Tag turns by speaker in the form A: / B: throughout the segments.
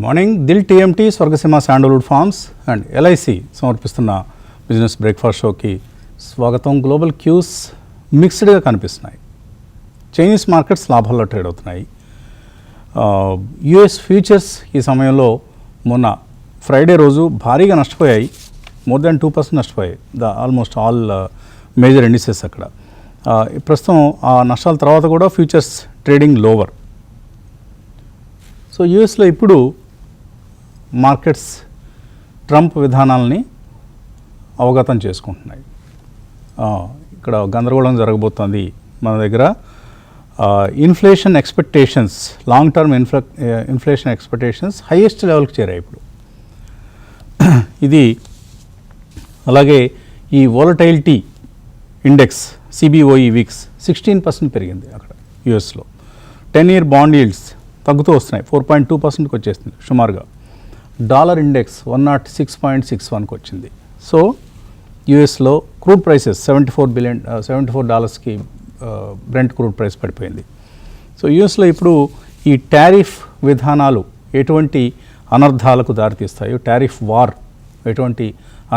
A: Morning దిల్ TMT Swargaseema sandalwood farms and LIC సమర్పిస్తున్న business breakfast షోకి స్వాగతం. గ్లోబల్ క్యూస్ మిక్స్డ్గా కనిపిస్తున్నాయి. చైనీస్ మార్కెట్స్ లాభాల్లో ట్రేడ్ అవుతున్నాయి. యుఎస్ ఫ్యూచర్స్ ఈ సమయంలో మొన్న ఫ్రైడే రోజు భారీగా నష్టపోయాయి. మోర్ దాన్ 2% నష్టపోయాయి ఆల్మోస్ట్ ఆల్ మేజర్ ఇండిసెస్ అక్కడ. ప్రస్తుతం ఆ నష్టాల తర్వాత కూడా ఫ్యూచర్స్ ట్రేడింగ్ లోవర్. సో యుఎస్లో ఇప్పుడు మార్కెట్స్ ట్రంప్ విధానాలని అవగతం చేసుకుంటున్నాయి. ఇక్కడ గందరగోళం జరగబోతోంది. మన దగ్గర inflation expectations, long term inflation expectations highest లెవెల్కి చేరాయి ఇప్పుడు. ఇది అలాగే ఈ వోలటైలిటీ ఇండెక్స్ సిబిఓఈ వీక్స్ 16% పెరిగింది అక్కడ యుఎస్లో. 10-year బాండ్ ఈల్డ్స్ తగ్గుతూ వస్తున్నాయి, 4.2%కి వచ్చేస్తుంది సుమారుగా. డాలర్ ఇండెక్స్ 106.61కి వచ్చింది. సో యుఎస్లో crude prices $74 Brent crude price పడిపోయింది. సో యుఎస్లో ఇప్పుడు ఈ టారిఫ్ విధానాలు ఎటువంటి అనర్థాలకు దారితీస్తాయో, టారిఫ్ వార్ ఎటువంటి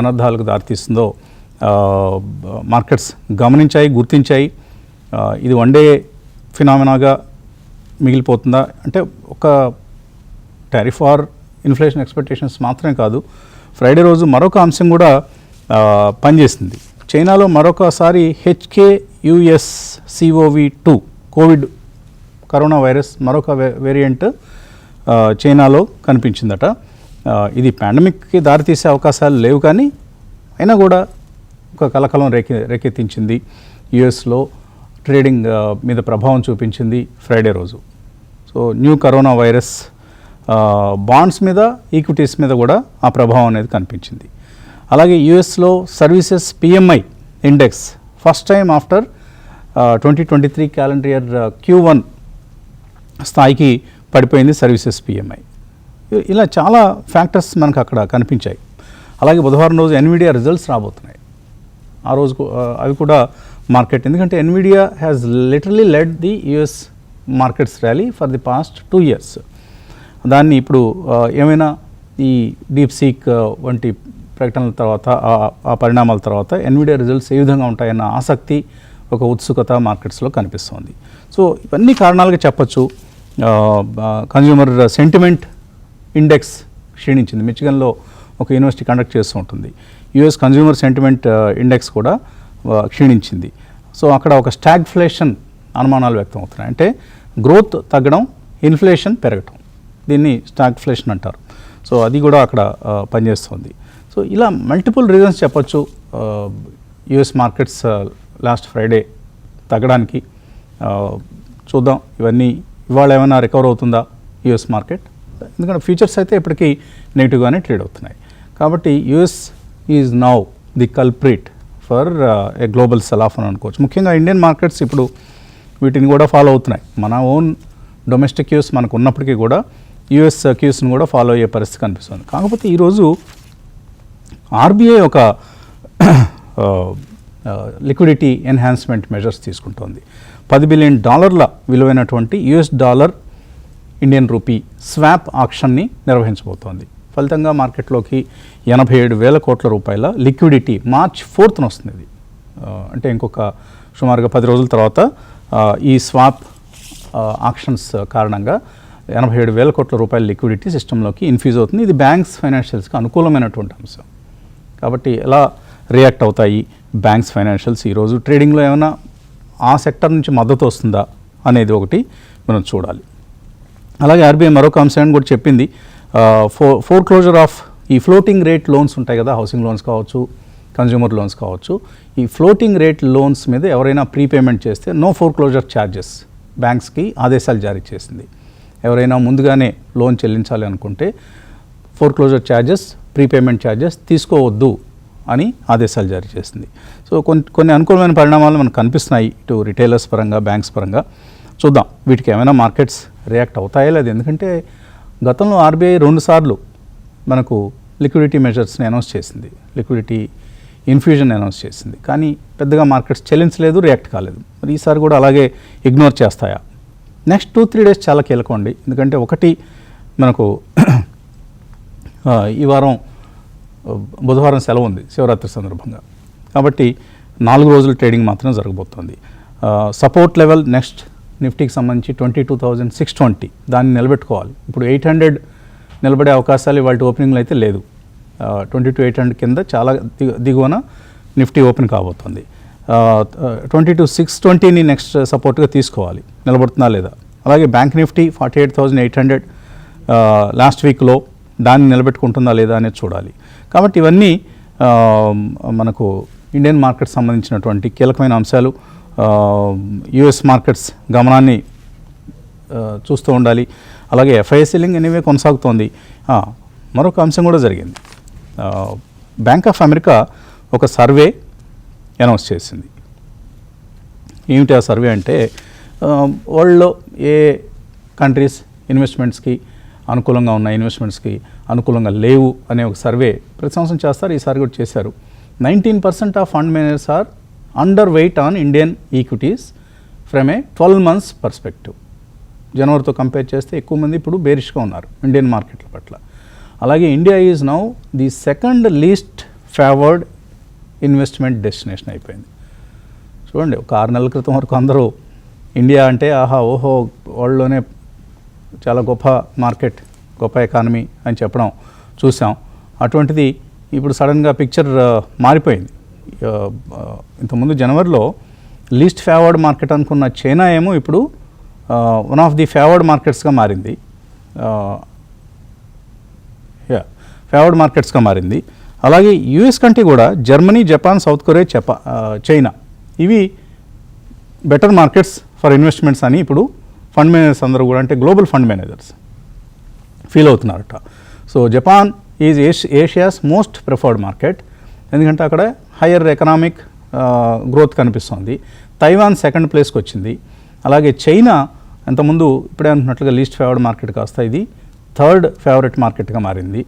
A: అనర్థాలకు దారితీస్తుందో మార్కెట్స్ గమనించాయి, గుర్తించాయి. ఇది వన్ డే ఫినామినాగా మిగిలిపోతుందా అంటే, ఒక టారిఫ్ వార్ ఇన్ఫ్లేషన్ ఎక్స్పెక్టేషన్స్ మాత్రమే కాదు, ఫ్రైడే రోజు మరొక అంశం కూడా పనిచేసింది. చైనాలో మరొకసారి HKUSCOV2 కోవిడ్ కరోనా వైరస్ మరొక వేరియంట్ చైనాలో కనిపించిందట. ఇది పాండమిక్కి దారితీసే అవకాశాలు లేవు, కానీ అయినా కూడా ఒక కలకలం రేకెత్తించింది. యుఎస్లో ట్రేడింగ్ మీద ప్రభావం చూపించింది ఫ్రైడే రోజు. So new corona virus bonds మీద, ఈక్విటీస్ మీద కూడా ఆ ప్రభావం అనేది కనిపించింది. అలాగే యుఎస్లో services PMI index first time after 2023 calendar year Q1 స్థాయికి పడిపోయింది సర్వీసెస్ PMI. ఇలా చాలా ఫ్యాక్టర్స్ మనకు అక్కడ కనిపించాయి. అలాగే బుధవారం రోజు ఎన్విడియా రిజల్ట్స్ రాబోతున్నాయి. ఆ రోజు అవి కూడా మార్కెట్, ఎందుకంటే Nvidia has literally led the US markets rally for the past 2 years. దాన్ని ఇప్పుడు ఏమైనా ఈ డీప్ సీక్ వంటి ప్రకటనల తర్వాత, ఆ పరిణామాల తర్వాత ఎన్విడియా రిజల్ట్స్ ఏ విధంగా ఉంటాయన్న ఆసక్తి, ఒక ఉత్సుకత మార్కెట్స్లో కనిపిస్తోంది. సో ఇవన్నీ కారణాలుగా చెప్పచ్చు. కన్జ్యూమర్ సెంటిమెంట్ ఇండెక్స్ క్షీణించింది. మిచిగన్లో ఒక యూనివర్సిటీ కండక్ట్ చేస్తూ ఉంటుంది. యుఎస్ కన్జ్యూమర్ సెంటిమెంట్ ఇండెక్స్ కూడా క్షీణించింది. సో అక్కడ ఒక స్టాగ్ఫ్లేషన్ అనుమానాలు వ్యక్తం అవుతున్నాయి. అంటే గ్రోత్ తగ్గడం, ఇన్ఫ్లేషన్ పెరగటం, దీన్ని స్టాగ్ఫ్లేషన్ అంటారు. సో అది కూడా అక్కడ పనిచేస్తుంది. సో ఇలా మల్టిపుల్ రీజన్స్ చెప్పచ్చు యుఎస్ మార్కెట్స్ లాస్ట్ ఫ్రైడే తగ్గడానికి. చూద్దాం ఇవన్నీ ఇవాళ ఏమైనా రికవర్ అవుతుందా యుఎస్ మార్కెట్, ఎందుకంటే ఫ్యూచర్స్ అయితే ఇప్పటికీ నెగిటివ్గానే ట్రేడ్ అవుతున్నాయి. కాబట్టి US is now the culprit for a global cell of అని అనుకోవచ్చు. ముఖ్యంగా ఇండియన్ మార్కెట్స్ ఇప్పుడు వీటిని కూడా ఫాలో అవుతున్నాయి. మన ఓన్ డొమెస్టిక్ క్యూస్ మనకు ఉన్నప్పటికీ కూడా యుఎస్ క్యూస్ని కూడా ఫాలో అయ్యే పరిస్థితి కనిపిస్తుంది. కాకపోతే ఈరోజు ఆర్బీఐ ఒక లిక్విడిటీ ఎన్హాన్స్మెంట్ మెజర్స్ తీసుకుంటోంది. $10 బిలియన్ విలువైనటువంటి $, ఇండియన్ రూపీ స్వాప్ ఆక్షన్ని నిర్వహించబోతోంది. ఫలితంగా మార్కెట్లోకి 87,000 కోట్ల రూపాయల లిక్విడిటీ మార్చ్ 4th వస్తుంది. ఇది అంటే ఇంకొక సుమారుగా 10 రోజుల తర్వాత ఈ స్వాప్ ఆక్షన్స్ కారణంగా 87,000 కోట్ల రూపాయల లిక్విడిటీ సిస్టంలోకి ఇన్ఫ్యూజ్ అవుతుంది. ఇది బ్యాంక్స్, ఫైనాన్షియల్స్కి అనుకూలమైనటువంటి అంశం. కాబట్టి ఎలా రియాక్ట్ అవుతాయి బ్యాంక్స్, ఫైనాన్షియల్స్ ఈరోజు ట్రేడింగ్లో, ఏమైనా ఆ సెక్టర్ నుంచి మద్దతు వస్తుందా అనేది ఒకటి మనం చూడాలి. అలాగే ఆర్బీఐ మరొక అంశాన్ని కూడా చెప్పింది. ఫోర్ క్లోజర్ ఆఫ్ ఈ ఫ్లోటింగ్ రేట్ లోన్స్ ఉంటాయి కదా, హౌసింగ్ లోన్స్ కావచ్చు, కన్జ్యూమర్ లోన్స్ కావచ్చు. ఈ ఫ్లోటింగ్ రేట్ లోన్స్ మీద ఎవరైనా ప్రీపేమెంట్ చేస్తే నో ఫోర్ క్లోజర్ ఛార్జెస్ బ్యాంక్స్కి ఆదేశాలు జారీ చేసింది. ఎవరైనా ముందుగానే లోన్ చెల్లించాలి అనుకుంటే foreclosure charges, prepayment charges తీసుకోవద్దు అని ఆదేశాలు జారీ చేసింది. సో కొన్ని అనుకూలమైన పరిణామాలు మనకు కనిపిస్తున్నాయి ఇటు రిటైలర్స్ పరంగా, బ్యాంక్స్ పరంగా. చూద్దాం వీటికి ఏమైనా మార్కెట్స్ రియాక్ట్ అవుతాయో లేదు. ఎందుకంటే గతంలో ఆర్బీఐ 2 సార్లు మనకు లిక్విడిటీ మెజర్స్ని అనౌన్స్ చేసింది, లిక్విడిటీ ఇన్ఫ్యూజన్ అనౌన్స్ చేసింది, కానీ పెద్దగా మార్కెట్స్ చెల్లించలేదు, రియాక్ట్ కాలేదు. మరి ఈసారి కూడా అలాగే ఇగ్నోర్ చేస్తాయా? నెక్స్ట్ 2-3 డేస్ చాలా కీలకం అండి. ఎందుకంటే ఒకటి మనకు ఈ వారం బుధవారం సెలవు ఉంది శివరాత్రి సందర్భంగా, కాబట్టి 4 రోజుల ట్రేడింగ్ మాత్రం జరగబోతోంది. సపోర్ట్ లెవెల్ నెక్స్ట్ నిఫ్టీకి సంబంధించి 22,620, దాన్ని నిలబెట్టుకోవాలి. ఇప్పుడు 800 నిలబడే అవకాశాలు ఇవాళ ఓపెనింగ్లో అయితే లేదు. 22,800 కింద చాలా దిగువన నిఫ్టీ ఓపెన్ కాబోతుంది. 22,620ని నెక్స్ట్ సపోర్ట్గా తీసుకోవాలి, నిలబడుతుందా లేదా. అలాగే బ్యాంక్ నిఫ్టీ 48,800 లాస్ట్ వీక్లో, దాన్ని నిలబెట్టుకుంటుందా లేదా అనేది చూడాలి. కాబట్టి ఇవన్నీ మనకు ఇండియన్ మార్కెట్ సంబంధించినటువంటి కీలకమైన అంశాలు. యుఎస్ మార్కెట్స్ గమనాన్ని చూస్తూ ఉండాలి. అలాగే ఎఫ్ఐఐ సెల్లింగ్ ఎనీవే కొనసాగుతోంది. మరొక అంశం కూడా జరిగింది. బ్యాంక్ ఆఫ్ అమెరికా ఒక సర్వే అనౌన్స్ చేసింది. ఏమిటి ఆ సర్వే అంటే, వరల్డ్లో ఏ కంట్రీస్ ఇన్వెస్ట్మెంట్స్కి అనుకూలంగా ఉన్నాయి, ఇన్వెస్ట్మెంట్స్కి అనుకూలంగా లేవు అనే ఒక సర్వే ప్రతి సంవత్సరం చేస్తారు. ఈసారి కూడా చేశారు. 19% of fund managers are underweight on Indian equities from a 12 months perspective. జనవరితో కంపేర్ చేస్తే ఎక్కువ మంది ఇప్పుడు బేరిష్గా ఉన్నారు ఇండియన్ మార్కెట్ల పట్ల. అలాగే India is now the second least favoured investment destination అయిపోయింది. చూడండి, ఒక 6 నెలల క్రితం వరకు అందరూ ఇండియా అంటే ఓహో వరల్డ్లోనే చాలా గొప్ప మార్కెట్, గొప్ప ఎకానమీ అని చెప్పడం చూసాం. అటువంటిది ఇప్పుడు సడన్గా పిక్చర్ మారిపోయింది. ఇంతకుముందు జనవరిలో లీస్ట్ ఫేవర్డ్ మార్కెట్ అనుకున్న చైనా ఏమో ఇప్పుడు వన్ ఆఫ్ ది ఫేవర్డ్ మార్కెట్స్గా మారింది. ఫేవర్డ్ మార్కెట్స్గా మారింది. అలాగే యూఎస్ కంటే కూడా Germany, Japan, South Korea, China ఇవి బెటర్ మార్కెట్స్ ఫర్ ఇన్వెస్ట్మెంట్స్ అని ఇప్పుడు ఫండ్ మేనేజర్స్ అందరూ కూడా, అంటే గ్లోబల్ ఫండ్ మేనేజర్స్ ఫీల్ అవుతున్నారట. So Japan is Asia's most preferred market, ఎందుకంటే అక్కడ హయ్యర్ ఎకనామిక్ గ్రోత్ కనిపిస్తుంది. తైవాన్ సెకండ్ ప్లేస్కి వచ్చింది. అలాగే చైనా అంతకుముందు ఇప్పుడే అనుకున్నట్లుగా లీస్ట్ ఫేవర్డ్ మార్కెట్ కాస్త ఇది థర్డ్ ఫేవరెట్ మార్కెట్గా మారింది.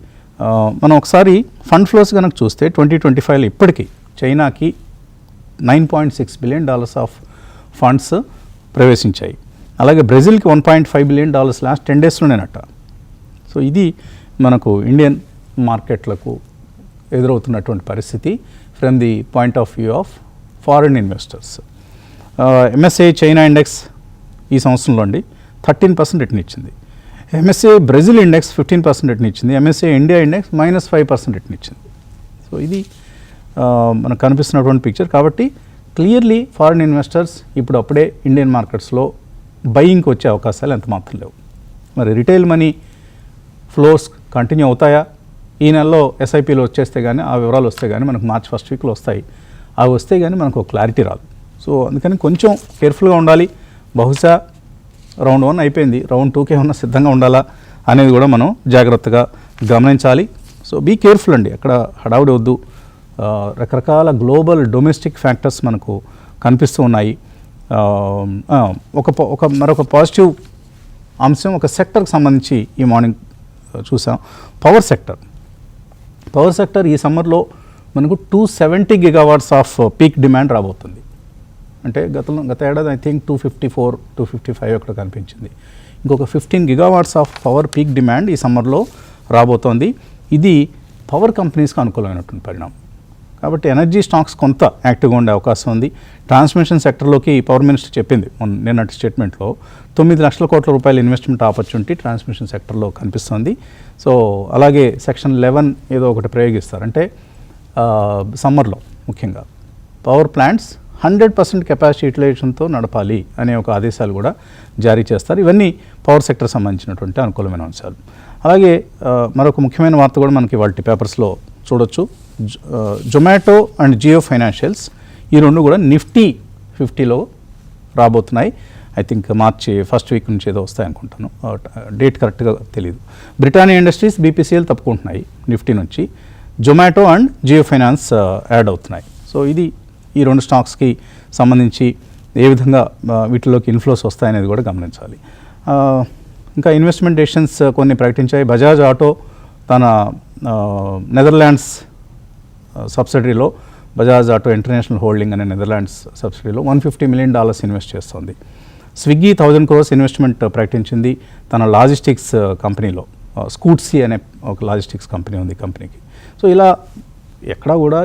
A: మనం ఒకసారి ఫండ్ ఫ్లోస్ కనుక చూస్తే 2025లో ఇప్పటికీ చైనాకి $9.6 billion ఆఫ్ ఫండ్స్ ప్రవేశించాయి. అలాగే బ్రెజిల్కి $1.5 billion లాస్ట్ 10 daysలోనేనట. సో ఇది మనకు ఇండియన్ మార్కెట్లకు ఎదురవుతున్నటువంటి పరిస్థితి from the point of view of foreign investors. MSCI China index ఈ సంవత్సరంలో అండి 13% రిటర్న్ ఇచ్చింది. ఎంఎస్ఏ బ్రెజిల్ ఇండెక్స్ 15% రిటర్న్ ఇచ్చింది. ఎంఎస్ఏ ఇండియా ఇండెక్స్ -5% రిటర్న్ ఇచ్చింది. సో ఇది మనకు కనిపిస్తున్నటువంటి పిక్చర్. కాబట్టి క్లియర్లీ ఫారిన్ ఇన్వెస్టర్స్ ఇప్పుడు అప్పుడే ఇండియన్ మార్కెట్స్లో బయింగ్కి వచ్చే అవకాశాలు ఎంత మాత్రం లేవు. మరి రిటైల్ మనీ ఫ్లోస్ కంటిన్యూ అవుతాయా? ఈ నెలలో ఎస్ఐపీలు వచ్చేస్తే కానీ, ఆ వివరాలు వస్తే కానీ మనకు March 1st వీక్లో వస్తాయి. అవి వస్తే కానీ మనకు క్లారిటీ రాదు. సో అందుకని కొంచెం కేర్ఫుల్గా ఉండాలి. బహుశా రౌండ్ 1 అయిపోయింది, రౌండ్ 2కి ఏమన్నా సిద్ధంగా ఉండాలా అనేది కూడా మనం జాగ్రత్తగా గమనించాలి. సో బీ కేర్ఫుల్ అండి, అక్కడ హడావుడి వద్దు. రకరకాల గ్లోబల్ డొమెస్టిక్ ఫ్యాక్టర్స్ మనకు కనిపిస్తూ ఉన్నాయి. మరొక పాజిటివ్ అంశం ఒక సెక్టర్కి సంబంధించి ఈ మార్నింగ్ చూసాం. పవర్ సెక్టర్ ఈ సమ్మర్లో మనకు 270 gigawatts ఆఫ్ పీక్ డిమాండ్ రాబోతుంది. అంటే గత ఏడాది ఐ థింక్ 254, 255 అక్కడ కనిపించింది. ఇంకొక 15 gigawatts of power peak demand ఈ సమ్మర్లో రాబోతోంది. ఇది పవర్ కంపెనీస్కి అనుకూలమైనటువంటి పరిణామం. కాబట్టి ఎనర్జీ స్టాక్స్ కొంత యాక్టివ్గా ఉండే అవకాశం ఉంది. ట్రాన్స్మిషన్ సెక్టర్లోకి పవర్ మినిస్టర్ చెప్పింది నిన్నటి స్టేట్మెంట్లో 9 లక్షల కోట్ల రూపాయల ఇన్వెస్ట్మెంట్ ఆపర్చునిటీ ట్రాన్స్మిషన్ సెక్టర్లో కనిపిస్తుంది. సో అలాగే సెక్షన్ 11 ఏదో ఒకటి ప్రయోగిస్తారు. అంటే సమ్మర్లో ముఖ్యంగా పవర్ ప్లాంట్స్ 100% కెపాసిటీ యూటిలైజేషన్తో నడపాలి అనే ఒక ఆదేశాలు కూడా జారీ చేస్తారు. ఇవన్నీ పవర్ సెక్టర్ సంబంధించినటువంటి అనుకూలమైన అంశాలు. అలాగే మరొక ముఖ్యమైన వార్త కూడా మనకి వాటి పేపర్స్లో చూడొచ్చు. జొమాటో అండ్ జియో ఫైనాన్షియల్స్ ఈ రెండు కూడా నిఫ్టీ 50లో రాబోతున్నాయి. I think March 1st week నుంచి ఏదో వస్తాయి అనుకుంటాను, డేట్ కరెక్ట్గా తెలియదు. బ్రిటానియా ఇండస్ట్రీస్, బీపీసీఎల్ తప్పుకుంటున్నాయి నిఫ్టీ నుంచి. Zomato and Jio Finance add అవుతున్నాయి. సో ఇది ఈ రెండు స్టాక్స్కి సంబంధించి ఏ విధంగా వీటిలోకి ఇన్ఫ్లోస్ వస్తాయనేది కూడా గమనించాలి. ఇంకా ఇన్వెస్ట్మెంట్ డెసిషన్స్ కొన్ని ప్రకటించాయి. బజాజ్ ఆటో తన నెదర్లాండ్స్ సబ్సిడరీలో, బజాజ్ ఆటో ఇంటర్నేషనల్ హోల్డింగ్ అనే నెదర్లాండ్స్ సబ్సిడరీలో $150 million ఇన్వెస్ట్ చేస్తుంది. స్విగ్గీ 1000 crores ఇన్వెస్ట్మెంట్ ప్రకటించింది తన లాజిస్టిక్స్ కంపెనీలో. స్కూట్సీ అనే ఒక లాజిస్టిక్స్ కంపెనీ ఉంది కంపెనీకి. సో ఇలా ఎక్కడా కూడా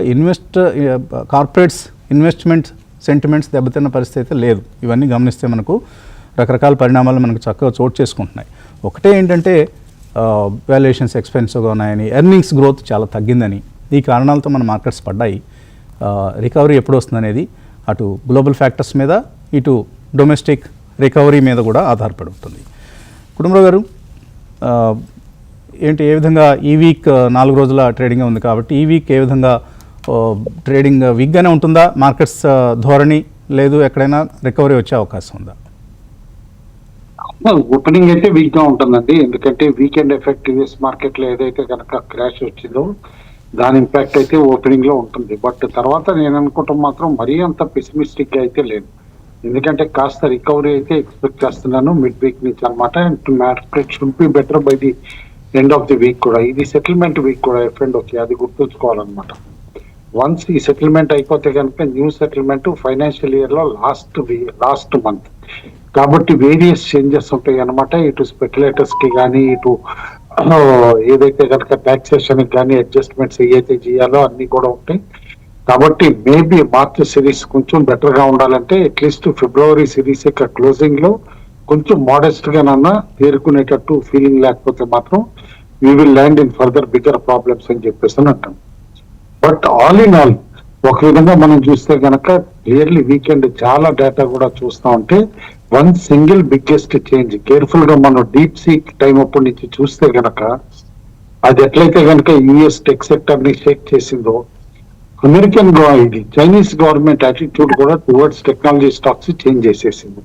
A: కార్పొరేట్స్ ఇన్వెస్ట్మెంట్ సెంటిమెంట్స్ దెబ్బతిన్న పరిస్థితి అయితే లేదు. ఇవన్నీ గమనిస్తే మనకు రకరకాల పరిణామాలు మనకు చక్కగా చోటు చేసుకుంటున్నాయి. ఒకటే ఏంటంటే వాల్యుయేషన్స్ ఎక్స్పెన్సివ్గా ఉన్నాయని, ఎర్నింగ్స్ గ్రోత్ చాలా తగ్గిందని, ఈ కారణాలతో మన మార్కెట్స్ పడ్డాయి. రికవరీ ఎప్పుడు వస్తుంది అనేది అటు గ్లోబల్ ఫ్యాక్టర్స్ మీద ఇటు డొమెస్టిక్ రికవరీ మీద కూడా ఆధారపడి ఉంటుంది. కుటుంబరావు గారు, ఏంటి ఏ విధంగా ఈ వీక్ 4 రోజుల ట్రేడింగ్ ఉంది కాబట్టి ఈ వీక్ ఏ విధంగా ట్రేడింగ్ వీక్గానే ఉంటుందా మార్కెట్స్ ధోరణి, లేదు ఎక్కడైనా రికవరీ వచ్చే అవకాశం ఉందా?
B: ఓపెనింగ్ అయితే వీక్ గా ఉంటుందండి. ఎందుకంటే వీకెండ్ ఎఫెక్ట్ యూఎస్ మార్కెట్ లో ఏదైతే కనుక క్రాష్ వచ్చిందో దాని ఇంపాక్ట్ అయితే ఓపెనింగ్ లో ఉంటుంది. బట్ తర్వాత నేను అనుకుంటాం మాత్రం మరీ అంత పెసిమిస్టిక్ గా అయితే లేదు. ఎందుకంటే కాస్త రికవరీ అయితే ఎక్స్పెక్ట్ చేస్తున్నాను మిడ్ వీక్ నుంచి అనమాట. And market should be better by the end of the week కూడా. ఇది సెటిల్మెంట్ వీక్ కూడా ఎఫ్&ఓకి, అది గుర్తుంచుకోవాలన్నమాట. వన్స్ ఈ సెటిల్మెంట్ అయిపోతే కనుక న్యూ సెటిల్మెంట్ ఫైనాన్షియల్ ఇయర్ లో లాస్ట్ మంత్ కాబట్టి వేరియస్ చేంజెస్ ఉంటాయి అనమాట. ఇటు స్పెక్యులేటర్స్ కి కానీ, ఇటు ఏదైతే కనుక టాక్సేషన్ కానీ అడ్జస్ట్మెంట్స్ ఏవైతే చేయాలో అన్ని కూడా ఉంటాయి. కాబట్టి మేబీ మార్చ్ సిరీస్ కొంచెం బెటర్ గా ఉండాలంటే అట్లీస్ట్ ఫిబ్రవరి సిరీస్ యొక్క క్లోజింగ్ లో కొంచెం మోడెస్ట్ గానన్నా తేరుకునేటట్టు ఫీలింగ్ లేకపోతే మాత్రం we will land in further bigger problems అని చెప్పేసి అంటాం. బట్ ఆల్ ఇన్ ఆల్ ఒక విధంగా మనం చూస్తే కనుక క్లియర్లీ వీకెండ్ చాలా డేటా కూడా చూస్తా ఉంటే one single biggest change careful గా మనం డీప్ సీక్ టైం అప్పటి నుంచి చూస్తే గనక అది ఎట్లయితే కనుక యుఎస్ టెక్ సెక్టర్ ని షేక్ చేసిందో అమెరికన్ ఇది చైనీస్ గవర్నమెంట్ యాటిట్యూడ్ కూడా టువర్డ్స్ టెక్నాలజీ స్టాక్స్ చేంజ్ చేసేసింది.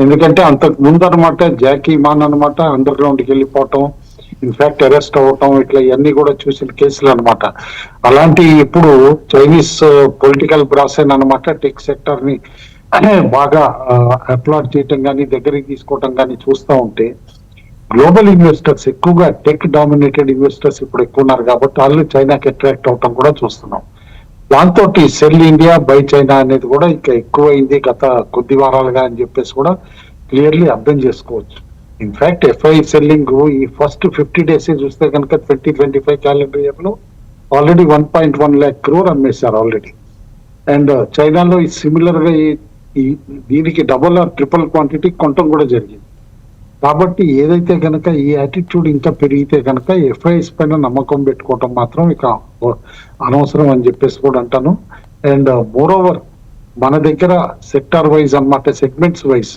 B: ఎందుకంటే అంతకు ముందు అనమాట జాకీ మాన్ అనమాట అండర్ గ్రౌండ్ కి వెళ్ళిపోవటం, ఇన్ఫాక్ట్ అరెస్ట్ అవ్వటం, ఇట్లా ఇవన్నీ కూడా చూసిన కేసులు అనమాట. అలాంటి ఇప్పుడు చైనీస్ పొలిటికల్ బ్రాసెన్ అనమాట టెక్ సెక్టర్ ని బాగా అప్లాడ్ చేయటం కానీ దగ్గరికి తీసుకోవటం కానీ చూస్తూ ఉంటే గ్లోబల్ ఇన్వెస్టర్స్ ఎక్కువగా టెక్ డామినేటెడ్ ఇన్వెస్టర్స్ ఇప్పుడు ఎక్కువ ఉన్నారు కాబట్టి వాళ్ళు చైనాకి అట్రాక్ట్ అవటం కూడా చూస్తున్నాం. దాంతో సెల్ ఇండియా బై చైనా అనేది కూడా ఇంకా ఎక్కువైంది గత కొద్ది వారాలుగా అని చెప్పేసి కూడా క్లియర్లీ అర్థం చేసుకోవచ్చు. ఇన్ఫాక్ట్ ఎఫ్ఐ సెల్లింగ్ ఈ ఫస్ట్ 50 days చూస్తే కనుక 2025 క్యాలెండర్ ఇయర్ లో ఆల్రెడీ 1.1 lakh crore అమ్మేశారు ఆల్రెడీ. అండ్ చైనాలో ఈ సిమిలర్ గా దీనికి డబుల్ ఆర్ ట్రిపుల్ క్వాంటిటీ కొనటం కూడా జరిగింది. కాబట్టి ఏదైతే కనుక ఈ యాటిట్యూడ్ ఇంకా పెరిగితే కనుక ఎఫ్ఐఎస్ పైన నమ్మకం పెట్టుకోవటం మాత్రం ఇక అనవసరం అని చెప్పేసి కూడా అంటాను. అండ్ మోర్ ఓవర్ మన దగ్గర సెక్టార్ వైజ్ అన్నమాట, సెగ్మెంట్స్ వైజ్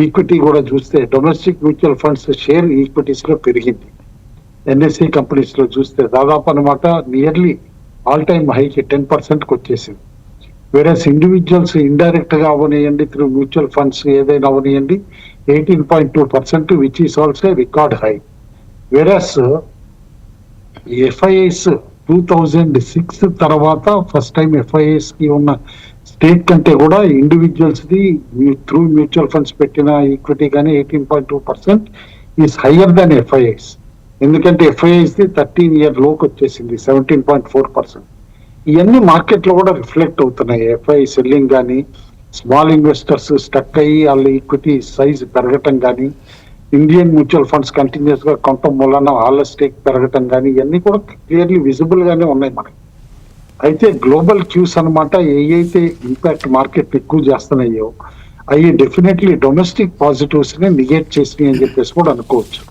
B: ఈక్విటీ కూడా చూస్తే domestic mutual funds share equities లో పెరిగింది. ఎన్ఎస్సి కంపెనీస్ లో చూస్తే దాదాపు అనమాట నియర్లీ ఆల్ టైమ్ హైకి 10% వచ్చేసింది. వేరేస్ ఇండివిజువల్స్ ఇండైరెక్ట్ గా అవనియండి త్రూ మ్యూచువల్ ఫండ్స్ ఏదైనా అవనియండి 18.2%, which is also record high. Whereas FIs 2006 తర్వాత ఫస్ట్ టైం ఎఫ్ఐఎస్ కి ఉన్న స్టేట్ కంటే కూడా individuals the through mutual funds పెట్టిన ఈక్విటీ కానీ 18.2% ఈస్ హయ్యర్ దాన్ ఎఫ్ఐఎస్. ఎందుకంటే ఎఫ్ఐఎస్ ది 13-year లోకి వచ్చేసింది 17.4%. ఇవన్నీ మార్కెట్ లో కూడా రిఫ్లెక్ట్ అవుతున్నాయి. ఎఫ్ఐ సెల్లింగ్ కానీ, స్మాల్ ఇన్వెస్టర్స్ స్టక్ అయ్యి వాళ్ళ ఈక్విటీ సైజ్ పెరగటం కానీ, ఇండియన్ మ్యూచువల్ ఫండ్స్ కంటిన్యూస్ గా కొనటం వలన వాళ్ళ స్టేక్ పెరగటం కానీ ఇవన్నీ కూడా క్లియర్లీ విజిబుల్ గానే ఉన్నాయి మనకి. అయితే గ్లోబల్ క్యూస్ అనమాట ఏవైతే ఇంపాక్ట్ మార్కెట్ ఎక్కువ చేస్తున్నాయో అవి డెఫినెట్లీ డొమెస్టిక్ పాజిటివ్స్ ని నిగేట్ చేసినాయి అని చెప్పేసి కూడా అనుకోవచ్చు.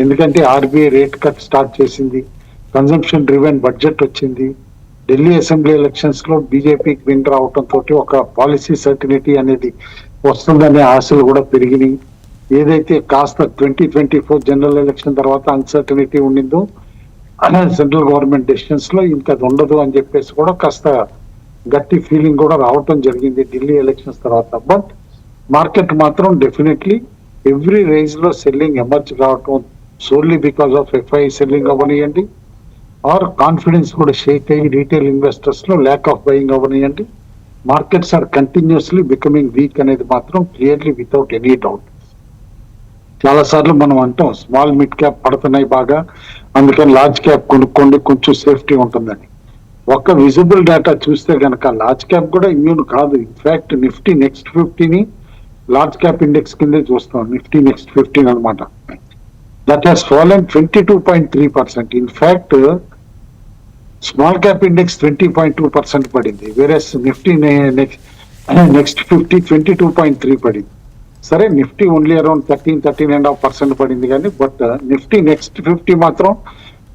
B: ఎందుకంటే ఆర్బీఐ రేట్ కట్ స్టార్ట్ చేసింది, కన్జంప్షన్ డ్రివెన్ బడ్జెట్ వచ్చింది, ఢిల్లీ అసెంబ్లీ ఎలక్షన్స్ లో బీజేపీకి విన్ రావటంతో ఒక పాలసీ సర్టినిటీ అనేది వస్తుందనే ఆశలు కూడా పెరిగినాయి. ఏదైతే కాస్త 2024 జనరల్ ఎలక్షన్ తర్వాత అన్సర్టనిటీ ఉండిందో సెంట్రల్ గవర్నమెంట్ డెసిషన్స్ లో ఇంకా అది ఉండదు అని చెప్పేసి కూడా కాస్త గట్టి ఫీలింగ్ కూడా రావటం జరిగింది ఢిల్లీ ఎలక్షన్స్ తర్వాత. బట్ మార్కెట్ మాత్రం డెఫినెట్లీ ఎవ్రీ రేంజ్ లో సెల్లింగ్ ఎమర్జ్ కావటం solely because of FII selling అవ్వనియండి, ఆర్ కాన్ఫిడెన్స్ కూడా షేక్ అయ్యి రీటైల్ ఇన్వెస్టర్స్ లో ల్యాక్ ఆఫ్ బయింగ్ అవ్వనియండి, markets are continuously becoming weak అనేది మాత్రం క్లియర్లీ వితౌట్ ఎనీ డౌట్. చాలా సార్లు మనం అంటాం స్మాల్ మిడ్ క్యాప్ పడుతున్నాయి బాగా, అందుకని లార్జ్ క్యాప్ కొనుక్కోండి కొంచెం సేఫ్టీ ఉంటుందని. ఒక్క విజిబుల్ డేటా చూస్తే కనుక లార్జ్ క్యాప్ కూడా ఇమ్యూన్ కాదు. ఇన్ఫాక్ట్ నిఫ్టీ నెక్స్ట్ 50ని లార్జ్ క్యాప్ ఇండెక్స్ కిందే చూస్తాం, నిఫ్టీ నెక్స్ట్ 15 అనమాట. that has fallen 22.3%. In fact, small cap index 20.2% పడింది, whereas నిఫ్టీ నెక్స్ట్ 50 22.3 పడింది. సరే, నిఫ్టీ ఓన్లీ అరౌండ్ 13.5% పడింది కానీ, బట్ నిఫ్టీ నెక్స్ట్ 50 మాత్రం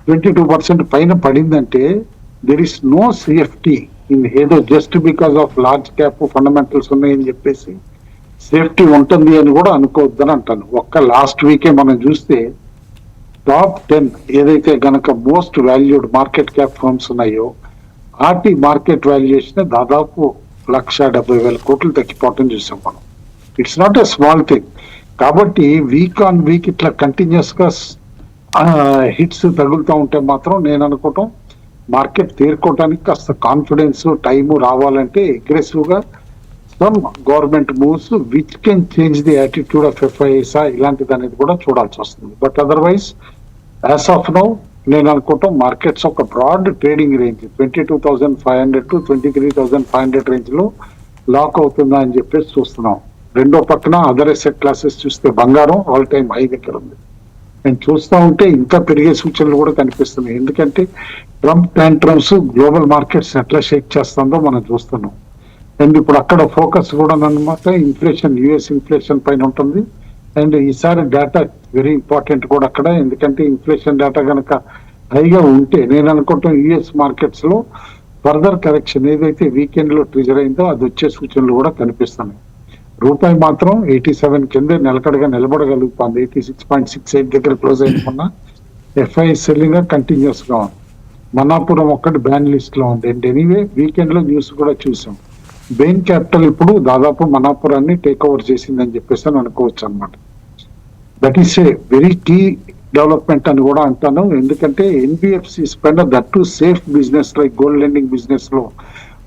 B: 22% పైన పడిందంటే there is no safety in, ఏదో just because of large cap fundamentals ఉన్నాయని చెప్పేసి సేఫ్టీ ఉంటుంది అని కూడా అనుకోవద్దని అంటాను. ఒక్క లాస్ట్ వీకే మనం చూస్తే టాప్ 10 ఏదైతే గనక most valued market cap firms ఉన్నాయో వాటి మార్కెట్ వాల్యుయేషన్ దాదాపు 1,70,000 కోట్లు తగ్గిపోవటం చూసాం మనం. It's not a small thing. కాబట్టి వీక్ ఆన్ వీక్ ఇట్లా కంటిన్యూస్ గా హిట్స్ తగులుతూ ఉంటే మాత్రం నేను అనుకోవటం మార్కెట్ తేరుకోవటానికి కాస్త కాన్ఫిడెన్స్ టైము రావాలంటే అగ్రెసివ్ గా some government moves which can change the attitude of FIs ఇలాంటిది అనేది కూడా చూడాల్సి వస్తుంది. But otherwise as of now నేను అనుకుంటాం మార్కెట్స్ ఒక broad trading range 22,500 to 23,500 range లో లాక్ అవుతుందా అని చెప్పేసి చూస్తున్నాం. రెండో పక్కన అదర్ ఎసెట్ క్లాసెస్ చూస్తే బంగారం ఆల్ టైమ్ హై దగ్గర ఉంది. నేను చూస్తూ ఉంటే ఇంకా పెరిగే సూచనలు కూడా కనిపిస్తున్నాయి. ఎందుకంటే ట్రంప్ టాంట్రమ్స్ గ్లోబల్ మార్కెట్స్ ఎట్లా షేక్ చేస్తుందో మనం చూస్తున్నాం. అండ్ ఇప్పుడు అక్కడ ఫోకస్ కూడా అన్నమాట ఇన్ఫ్లేషన్, యుఎస్ ఇన్ఫ్లేషన్ పైన ఉంటుంది. అండ్ ఈసారి డేటా వెరీ ఇంపార్టెంట్ కూడా అక్కడ, ఎందుకంటే ఇన్ఫ్లేషన్ డేటా కనుక హైగా ఉంటే నేను అనుకుంటాం యుఎస్ మార్కెట్స్ లో ఫర్దర్ కరెక్షన్ ఏదైతే వీకెండ్ లో ట్రిజర్ అయిందో అది వచ్చే సూచనలు కూడా కనిపిస్తున్నాయి. రూపాయి మాత్రం 87 కింద నిలకడగా నిలబడగలుగుతుంది. 86.68 దగ్గర క్లోజ్ అయిన ఎఫ్ఐ సెల్లింగ్ కంటిన్యూస్ గా ఉంది. మనాపురం ఒక్కటి బ్యాన్ లిస్ట్ లో ఉంది. అండ్ ఎనీవే వీకెండ్ లో న్యూస్ కూడా చూసాం, బెయిన్ క్యాపిటల్ ఇప్పుడు దాదాపు మనాపురాన్ని టేక్ ఓవర్ చేసిందని చెప్పేసి అని అనుకోవచ్చు అనమాట. That is a very key development అని కూడా అంటాను. ఎందుకంటే NBFC spend that to safe business like gold lending business లో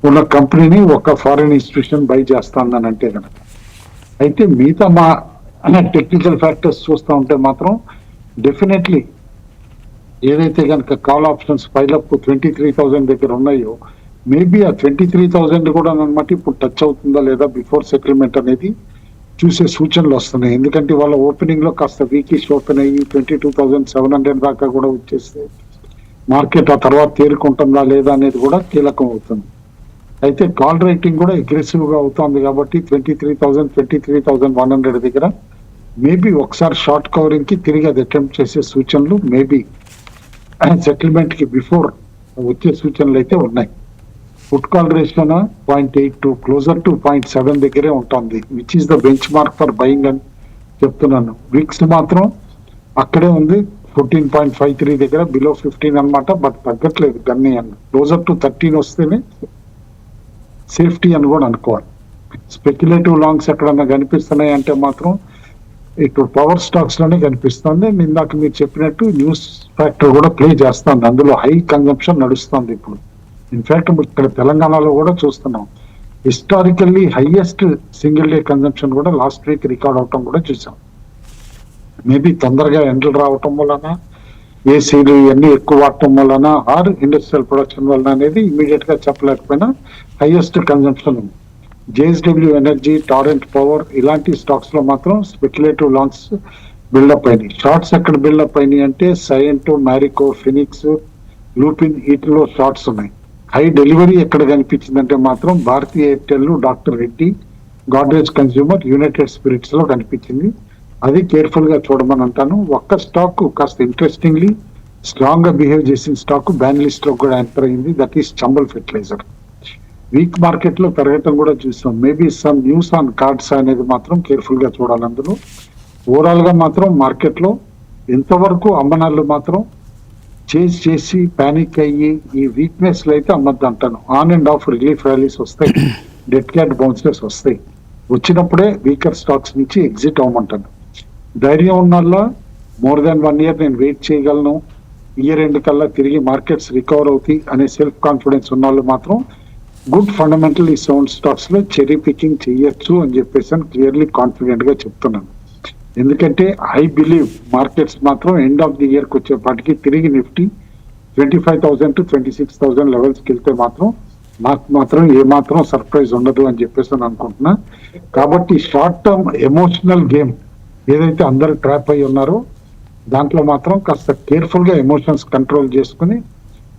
B: ఉన్న కంపెనీని ఒక ఫారిన్ ఇన్స్టిట్యూషన్ బై చేస్తానని అంటే కనుక, అయితే మిగతా మా టెక్నికల్ ఫ్యాక్టర్స్ చూస్తూ ఉంటే మాత్రం డెఫినెట్లీ ఏదైతే కనుక కాల్ ఆప్షన్స్ పైలప్ 23,000 దగ్గర ఉన్నాయో మేబీ ఆ 23,000 కూడా అనమాట ఇప్పుడు టచ్ అవుతుందా లేదా బిఫోర్ సెటిల్మెంట్ అనేది చూసే సూచనలు వస్తున్నాయి. ఎందుకంటే వాళ్ళ ఓపెనింగ్ లో కాస్త వీకిష్ ఓపెన్ అయ్యి 22,700 దాకా కూడా వచ్చేస్తే మార్కెట్ ఆ తర్వాత తేరుకుంటుందా లేదా అనేది కూడా కీలకం అవుతుంది. అయితే కాల్ రేటింగ్ కూడా అగ్రెసివ్ గా అవుతుంది కాబట్టి 23,000, 23,100 దగ్గర మేబీ ఒకసారి షార్ట్ కవరింగ్ కి తిరిగి అది అటెంప్ట్ చేసే సూచనలు మేబీ సెటిల్మెంట్ కి బిఫోర్ వచ్చే సూచనలు అయితే ఉన్నాయి. పుట్ కాల్ రేషియోనా 0.82 క్లోజర్ టు 0.7 దగ్గరే ఉంటుంది, which is the bench mark for buying అని చెప్తున్నాను. విక్స్ మాత్రం అక్కడే ఉంది 14.53 దగ్గర, బిలో 15 అనమాట. బట్ తగ్గట్లేదు గన్ని అని, క్లోజర్ టు 13 వస్తేనే సేఫ్టీ అని కూడా అనుకోవాలి. స్పెక్యులేటివ్ లాంగ్స్ ఎక్కడన్నా కనిపిస్తున్నాయి అంటే మాత్రం ఇప్పుడు పవర్ స్టాక్స్ లోనే కనిపిస్తుంది. ఇందాక మీరు చెప్పినట్టు న్యూస్ ఫ్యాక్టర్ కూడా ప్లే చేస్తుంది, అందులో హై కన్జంప్షన్ నడుస్తుంది ఇప్పుడు. ఇన్ఫాక్ట్ ఇక్కడ తెలంగాణలో కూడా చూస్తున్నాం historically highest single day consumption కూడా లాస్ట్ వీక్ రికార్డ్ అవటం కూడా చూసాం. మేబీ తొందరగా ఎండలు రావటం వలన, ఏసీలు ఇవన్నీ ఎక్కువ వాడటం వలన, ఆర్ ఇండస్ట్రియల్ ప్రొడక్షన్ వలన అనేది ఇమీడియట్ గా చెప్పలేకపోయినా హైయెస్ట్ కన్జంప్షన్ ఉంది. జేఎస్డబ్ల్యూ ఎనర్జీ, టారెంట్ పవర్ ఇలాంటి స్టాక్స్ లో మాత్రం స్పెక్యులేటివ్ లాంగ్స్ బిల్డప్ అయినాయి. షార్ట్స్ ఎక్కడ బిల్డప్ అయినాయి అంటే సైంటో, మ్యారికో, ఫినిక్స్, లూపిన్ వీటిలో షార్ట్స్ ఉన్నాయి. హై డెలివరీ ఎక్కడ కనిపించిందంటే మాత్రం Bharti Airtel, doctor Reddy, Godrej consumer, united spirits లో కనిపించింది. అది కేర్ఫుల్ గా చూడమని అంటాను. ఒక్క స్టాక్ కాస్త ఇంట్రెస్టింగ్లీ స్ట్రాంగ్ గా బిహేవ్ చేసిన స్టాక్ బ్యాన్ లిస్ట్ లో కూడా ఎంటర్ అయింది, that is Chambal fertiliser. Week market లో పెరగటం కూడా చూసాం. Maybe some news on cards అనేది మాత్రం కేర్ఫుల్ గా చూడాలి. అందులో ఓవరాల్ గా మాత్రం మార్కెట్ లో ఎంతవరకు అమ్మనాళ్ళు మాత్రం చేసి పానిక్ అయ్యి ఈ వీక్నెస్ లో అయితే అమ్మద్దు అంటాను. On and off relief rallies వస్తాయి, డెడ్ క్యాట్ బౌన్సెస్ వస్తాయి. వచ్చినప్పుడే వీకర్ స్టాక్స్ నుంచి ఎగ్జిట్ అవ్వమంటాను. ధైర్యం ఉన్న మోర్ దాన్ 1 year నేను వెయిట్ చేయగలను, ఇయర్ ఎండ్ కల్లా తిరిగి మార్కెట్స్ రికవర్ అవుతాయి అనే సెల్ఫ్ కాన్ఫిడెన్స్ ఉన్న వాళ్ళు మాత్రం గుడ్ ఫండమెంటల్ ఈ సౌండ్ స్టాక్స్ లో చెరీ పికింగ్ చేయొచ్చు అని చెప్పేసి అని క్లియర్లీ కాన్ఫిడెంట్ గా చెప్తున్నాను. ఎందుకంటే ఐ బిలీవ్ మార్కెట్స్ మాత్రం ఎండ్ ఆఫ్ ది ఇయర్ కి వచ్చేపాటికి తిరిగి నిఫ్టీ 25,000 to 26,000 లెవెల్స్ కి వెళ్తే మాత్రం నాకు మాత్రం ఏమాత్రం సర్ప్రైజ్ ఉండదు అని చెప్పేసి అని అనుకుంటున్నా. కాబట్టి షార్ట్ టర్మ్ ఎమోషనల్ గేమ్ ఏదైతే అందరు ట్రాప్ అయి ఉన్నారో దాంట్లో మాత్రం కాస్త కేర్ఫుల్గా ఎమోషన్స్ కంట్రోల్ చేసుకుని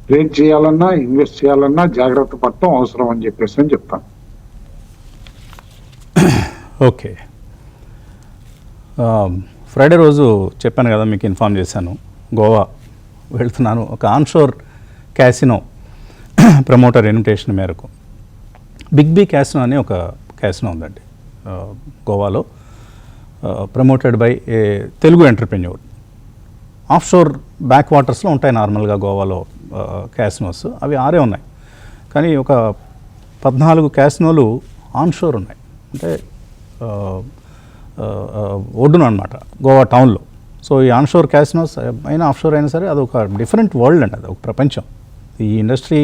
B: ట్రేడ్ చేయాలన్నా ఇన్వెస్ట్ చేయాలన్నా జాగ్రత్త పడటం అవసరం అని చెప్తాను.
A: ఓకే, ఫ్రైడే రోజు చెప్పాను కదా, మీకు ఇన్ఫామ్ చేశాను, గోవా వెళ్తున్నాను. ఒక ఆన్షోర్ క్యాసినో ప్రమోటర్ ఇన్విటేషన్ మేరకు బిగ్ బీ క్యాసినో అని ఒక క్యాసినో ఉందండి గోవాలో, promoted by a Telugu entrepreneur. Off shore back వాటర్స్లో ఉంటాయి నార్మల్గా గోవాలో క్యాసినోస్, అవి 6 ఉన్నాయి. కానీ ఒక 14 క్యాసినోలు ఆన్ షోర్ ఉన్నాయి, అంటే ఒడ్డున అనమాట గోవా టౌన్లో. సో ఈ ఆన్ షోర్ క్యాసినోస్ అయినా ఆఫ్ షోర్ అయినా సరే అది ఒక డిఫరెంట్ వరల్డ్ అండి, అది ఒక ప్రపంచం. ఈ ఇండస్ట్రీ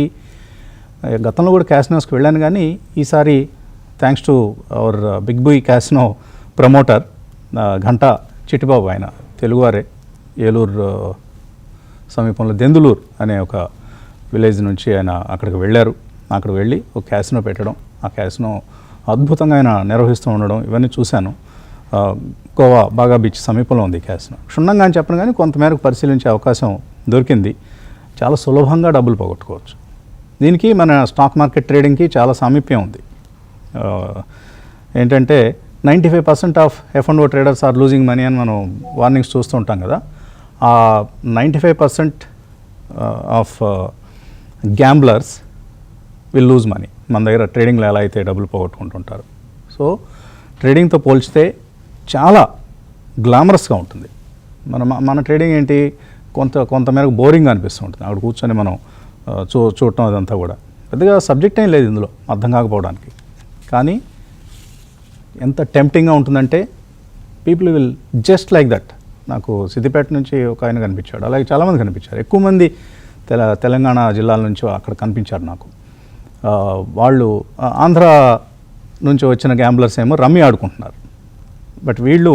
A: గతంలో కూడా క్యాసినోస్కి వెళ్ళాను, కానీ ఈసారి thanks to our big B casino promoter Ghanta Chittibabu, ఆయన తెలుగువారే, ఏలూరు సమీపంలో దెందులూరు అనే ఒక విలేజ్ నుంచి ఆయన అక్కడికి వెళ్ళారు. అక్కడికి వెళ్ళి ఒక క్యాసినో పెట్టడం, ఆ క్యాసినో అద్భుతంగా ఆయన నిర్వహిస్తూ ఉండడం, ఇవన్నీ చూశాను. గోవా బాగా బీచ్ సమీపంలో ఉంది క్యాసినో. క్షుణ్ణంగా అని చెప్పను, కానీ కొంతమేరకు పరిశీలించే అవకాశం దొరికింది. చాలా సులభంగా డబ్బులు పోగొట్టుకోవచ్చు. దీనికి మన స్టాక్ మార్కెట్ ట్రేడింగ్కి చాలా సామీప్యం ఉంది. ఏంటంటే 95% of F&O traders are losing money అని మనం వార్నింగ్స్ చూస్తూ ఉంటాం కదా. ఆ 95% of gamblers will lose money. మన దగ్గర ట్రేడింగ్లో ఎలా అయితే డబ్బులు పోగొట్టుకుంటుంటారు. సో ట్రేడింగ్తో పోల్చితే చాలా గ్లామరస్గా ఉంటుంది. మన ట్రేడింగ్ ఏంటి, కొంతమేరకు బోరింగ్ అనిపిస్తూ ఉంటుంది. అక్కడ కూర్చొని మనం చూడటం అదంతా కూడా పెద్దగా సబ్జెక్ట్ ఏం లేదు ఇందులో అర్థం కాకపోవడానికి. కానీ ఎంత టెంప్టింగ్గా ఉంటుందంటే people will just like that. నాకు సిద్దిపేట నుంచి ఒక ఆయన కనిపించాడు, అలాగే చాలామంది కనిపించారు. ఎక్కువ మంది తెలంగాణ జిల్లాల నుంచి అక్కడ కనిపించారు నాకు. వాళ్ళు ఆంధ్ర నుంచి వచ్చిన గ్యాంబ్లర్స్ ఏమో రమ్మీ ఆడుకుంటున్నారు. బట్ వీళ్ళు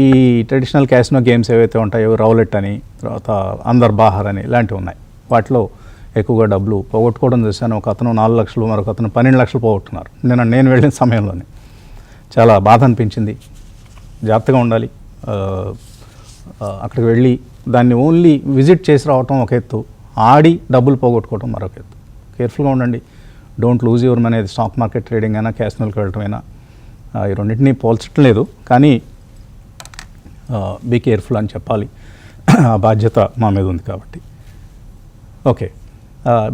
A: ఈ ట్రెడిషనల్ క్యాసినో గేమ్స్ ఏవైతే ఉంటాయో, రౌలెట్ అని, తర్వాత అందర్ బాహర్ అని ఇలాంటివి ఉన్నాయి, వాటిలో ఎక్కువగా డబ్బులు పోగొట్టుకోవడం చూశాను. ఒక అతను 4 లక్షలు, మరొక అతను 12 లక్షలు పోగొట్టున్నారు నేను వెళ్ళిన సమయంలోనే. చాలా బాధ అనిపించింది. జాగ్రత్తగా ఉండాలి. అక్కడికి వెళ్ళి దాన్ని ఓన్లీ విజిట్ చేసి రావటం ఒక ఎత్తు, ఆడి డబ్బులు పోగొట్టుకోవడం మరొక ఎత్తు. కేర్ఫుల్గా ఉండండి. Don't lose your money. Stock market trading అయినా క్యాసినోకి వెళ్ళటమైనా ఈ రెండింటినీ పోల్చడం లేదు, కానీ బీ కేర్ఫుల్ అని చెప్పాలి. ఆ బాధ్యత మా మీద ఉంది కాబట్టి. ఓకే,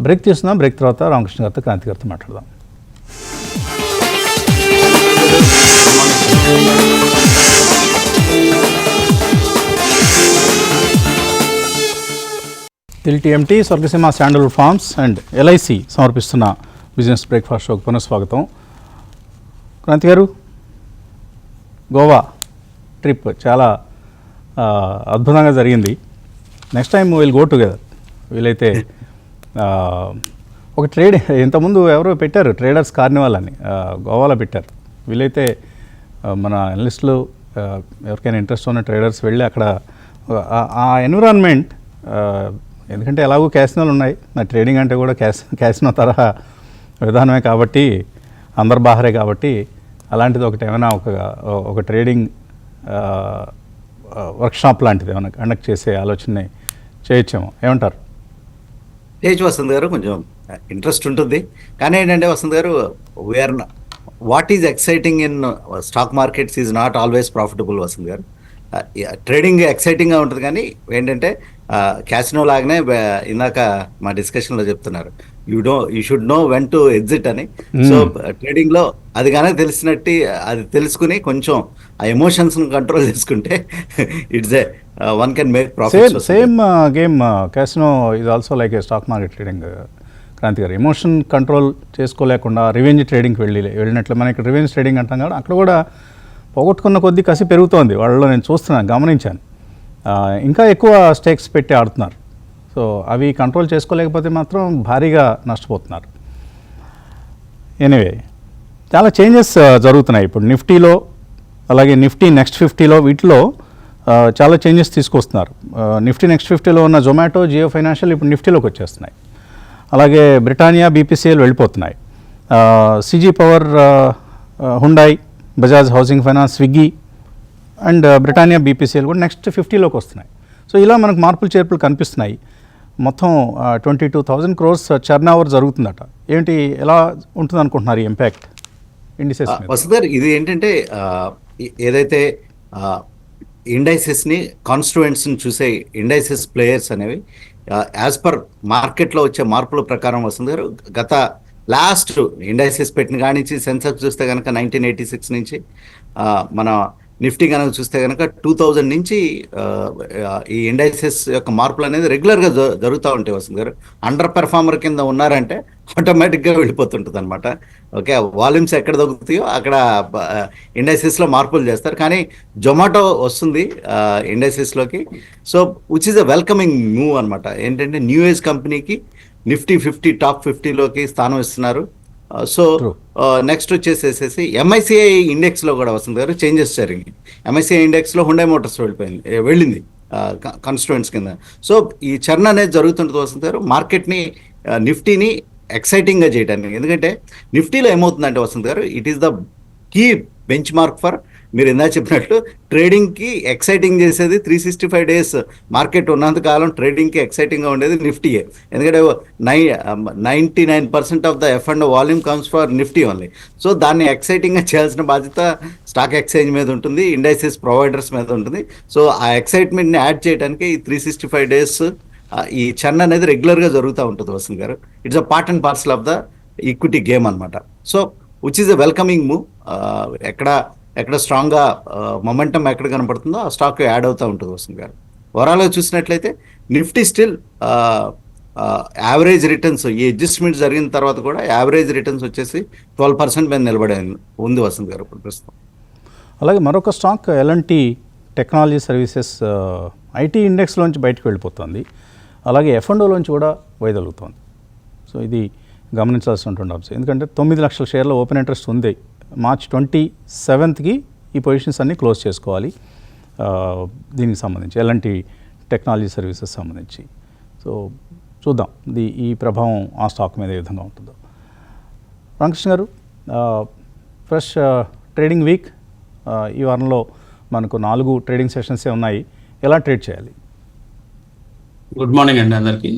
A: బ్రేక్ తీసుకుందాం. బ్రేక్ తర్వాత రామకృష్ణ గారితో, క్రాంతి గారితో మాట్లాడదాం. TMT, Swargaseema sandalwood farms and LIC సమర్పిస్తున్న బిజినెస్ బ్రేక్ఫాస్ట్ షోకి పునఃస్వాగతం. క్రాంతి గారు, గోవా ట్రిప్ చాలా అద్భుతంగా జరిగింది. Next time will go together. వీలైతే ఒక ట్రేడ్ ఇంతకుముందు ఎవరో పెట్టారు, ట్రేడర్స్ కార్నివాల్ అని గోవాలో పెట్టారు. వీలైతే మన అనలిస్టులు ఎవరికైనా ఇంట్రెస్ట్ ఉన్న ట్రేడర్స్ వెళ్ళి అక్కడ ఆ ఎన్విరాన్మెంట్, ఎందుకంటే ఎలాగో క్యాసినోలు ఉన్నాయి, నా ట్రేడింగ్ అంటే కూడా క్యాసినో తరహా విధానమే కాబట్టి, అందరు బాహరే కాబట్టి, అలాంటిది ఒకటి ఏమైనా ఒక ట్రేడింగ్ వర్క్షాప్ లాంటిది ఏమైనా కండక్ట్ చేసే ఆలోచన చేయొచ్చేమో, ఏమంటారు?
C: చేయొచ్చు వసంత్ గారు, కొంచెం ఇంట్రెస్ట్ ఉంటుంది. కానీ ఏంటంటే వసంత్ గారు, we are what is exciting in stock markets is not always profitable Vasant గారు. ట్రేడింగ్ ఎక్సైటింగ్గా ఉంటుంది, కానీ ఏంటంటే క్యాసినో లాగానే ఇందాక మా డిస్కషన్లో చెప్తున్నారు, you should know when to exit అని. సో ట్రేడింగ్లో అది కానీ తెలిసినట్టు, అది తెలుసుకుని కొంచెం ఆ ఎమోషన్స్ను కంట్రోల్ చేసుకుంటే it's a one can make profit.
A: Same game casino is also like a stock market trading. Kranti గారు, ఎమోషన్ కంట్రోల్ చేసుకోలేకుండా రివెంజ్ ట్రేడింగ్కి వెళ్ళినట్లు మనకి రివెంజ్ ట్రేడింగ్ అంటాం కదా, అక్కడ కూడా పోగొట్టుకున్న కొద్దీ కసి పెరుగుతోంది వాళ్ళలో. నేను చూస్తున్నాను, గమనించాను. ఇంకా ఎక్కువ స్టేక్స్ పెట్టి ఆడుతున్నారు. సో అవి కంట్రోల్ చేసుకోలేకపోతే మాత్రం భారీగా నష్టపోతున్నారు. ఎనీవే, చాలా చేంజెస్ జరుగుతున్నాయి ఇప్పుడు నిఫ్టీలో, అలాగే నిఫ్టీ నెక్స్ట్ 50లో, వీటిలో చాలా చేంజెస్ తీసుకొస్తున్నారు. నిఫ్టీ నెక్స్ట్ 50లో ఉన్న జొమాటో, జియో ఫైనాన్షియల్ ఇప్పుడు నిఫ్టీలోకి వచ్చేస్తున్నాయి. అలాగే బ్రిటానియా, BPCL వెళ్ళిపోతున్నాయి. CG power, Hyundai, Bajaj housing finance, Swiggy and Britannia, BPCL కూడా నెక్స్ట్ 50లోకి వస్తున్నాయి. సో ఇలా మనకు మార్పులు చేర్పులు కనిపిస్తున్నాయి. మొత్తం 22,000 crores టర్న్ ఓవర్ జరుగుతుందట. ఏంటి, ఎలా ఉంటుంది అనుకుంటున్నారు ఈ ఇంపాక్ట్ ఇండిసెస్ మీద?
C: వసంత్ గారు, ఇది ఏంటంటే ఏదైతే ఇండైసెస్ని కాన్స్టిట్యూయెంట్స్ని చూసే ఇండైసెస్ ప్లేయర్స్ అనేవి యాజ్ పర్ మార్కెట్లో వచ్చే మార్పుల ప్రకారం వసంత్ గారు, గత లాస్ట్ ఇండైసెస్ పెట్టిన కానించి సెన్సెక్స్ చూస్తే కనుక 1986 నుంచి మన నిఫ్టీ కనుక చూస్తే కనుక 2000 నుంచి ఈ ఇండైసెస్ యొక్క మార్పులు అనేది రెగ్యులర్గా జరుగుతూ ఉంటాయి వసంత్ గారు. అండర్ పెర్ఫార్మర్ కింద ఉన్నారంటే ఆటోమేటిక్గా వెళ్ళిపోతుంటుంది అనమాట. ఓకే, వాల్యూమ్స్ ఎక్కడ తగ్గుతాయో అక్కడ ఇండైసెస్లో మార్పులు చేస్తారు. కానీ జొమాటో వస్తుంది ఇండైసెస్లోకి. So which is a welcoming move అనమాట. ఏంటంటే న్యూ ఏజ్ కంపెనీకి నిఫ్టీ 50 టాప్ 50లోకి స్థానం ఇస్తున్నారు. సో నెక్స్ట్ వచ్చేసేసి ఎంఐసిఐ ఇండెక్స్లో కూడా వస్తుంది గారు చేంజెస్ జరిగింది. ఎంఐసిఐ ఇండెక్స్లో హుండై మోటార్స్ వెళ్ళింది కాన్స్టిట్యూయెంట్స్ కింద. సో ఈ చర్న్ అనేది జరుగుతుంటుంది వస్తుంది గారు, మార్కెట్ని నిఫ్టీని ఎక్సైటింగ్గా చేయడానికి. ఎందుకంటే నిఫ్టీలో ఏమవుతుందంటే వసంత్ గారు, it is the key benchmark for, మీరు ఇందాక చెప్పినట్లు ట్రేడింగ్కి ఎక్సైటింగ్ చేసేది 365 days మార్కెట్ ఉన్నంతకాలం ట్రేడింగ్కి ఎక్సైటింగ్గా ఉండేది నిఫ్టీయే. ఎందుకంటే 99% of the F&O volume comes for Nifty only. So దాన్ని ఎక్సైటింగ్గా చేయాల్సిన బాధ్యత స్టాక్ ఎక్స్చేంజ్ మీద ఉంటుంది, ఇండైసెస్ ప్రొవైడర్స్ మీద ఉంటుంది. సో ఆ ఎక్సైట్మెంట్ని యాడ్ చేయడానికి ఈ 365 days ఈ చర్న్ అనేది రెగ్యులర్గా జరుగుతూ ఉంటుంది వసంత్ గారు. It's a part and parcel of the equity game అనమాట. So which is a welcoming move. ఎక్కడ స్ట్రాంగ్గా మొమెంటం ఎక్కడ కనపడుతుందో ఆ స్టాక్ యాడ్ అవుతూ ఉంటుంది వసంత్ గారు. ఓవరాల్గా చూసినట్లయితే నిఫ్టీ స్టిల్ యావరేజ్ రిటర్న్స్, ఈ అడ్జస్ట్మెంట్ జరిగిన తర్వాత కూడా యావరేజ్ రిటర్న్స్ వచ్చేసి 12% మీద నిలబడే ఉంది వసంత్ గారు ఇప్పుడు ప్రస్తుతం.
A: అలాగే మరొక stock L&T technology services IT ఇండెక్స్లోంచి బయటకు వెళ్ళిపోతుంది. అలాగే F&Oలోంచి కూడా వైదొలుగుతోంది. సో ఇది గమనించాల్సినటువంటి అంశం. ఎందుకంటే 9 లక్షల షేర్ల ఓపెన్ ఇంట్రెస్ట్ ఉంది. March 27కి ఈ పొజిషన్స్ అన్నీ క్లోజ్ చేసుకోవాలి దీనికి సంబంధించి, L&T టెక్నాలజీ సర్వీసెస్ సంబంధించి. సో చూద్దాం ఈ ప్రభావం ఆ స్టాక్ మీద ఏ విధంగా ఉంటుందో. రామకృష్ణ గారు, ఫ్రెష్ ట్రేడింగ్ వీక్ ఈ వారంలో మనకు 4 ట్రేడింగ్ సెషన్సే ఉన్నాయి. ఎలా ట్రేడ్ చేయాలి?
D: గుడ్ మార్నింగ్ అండి అందరికి.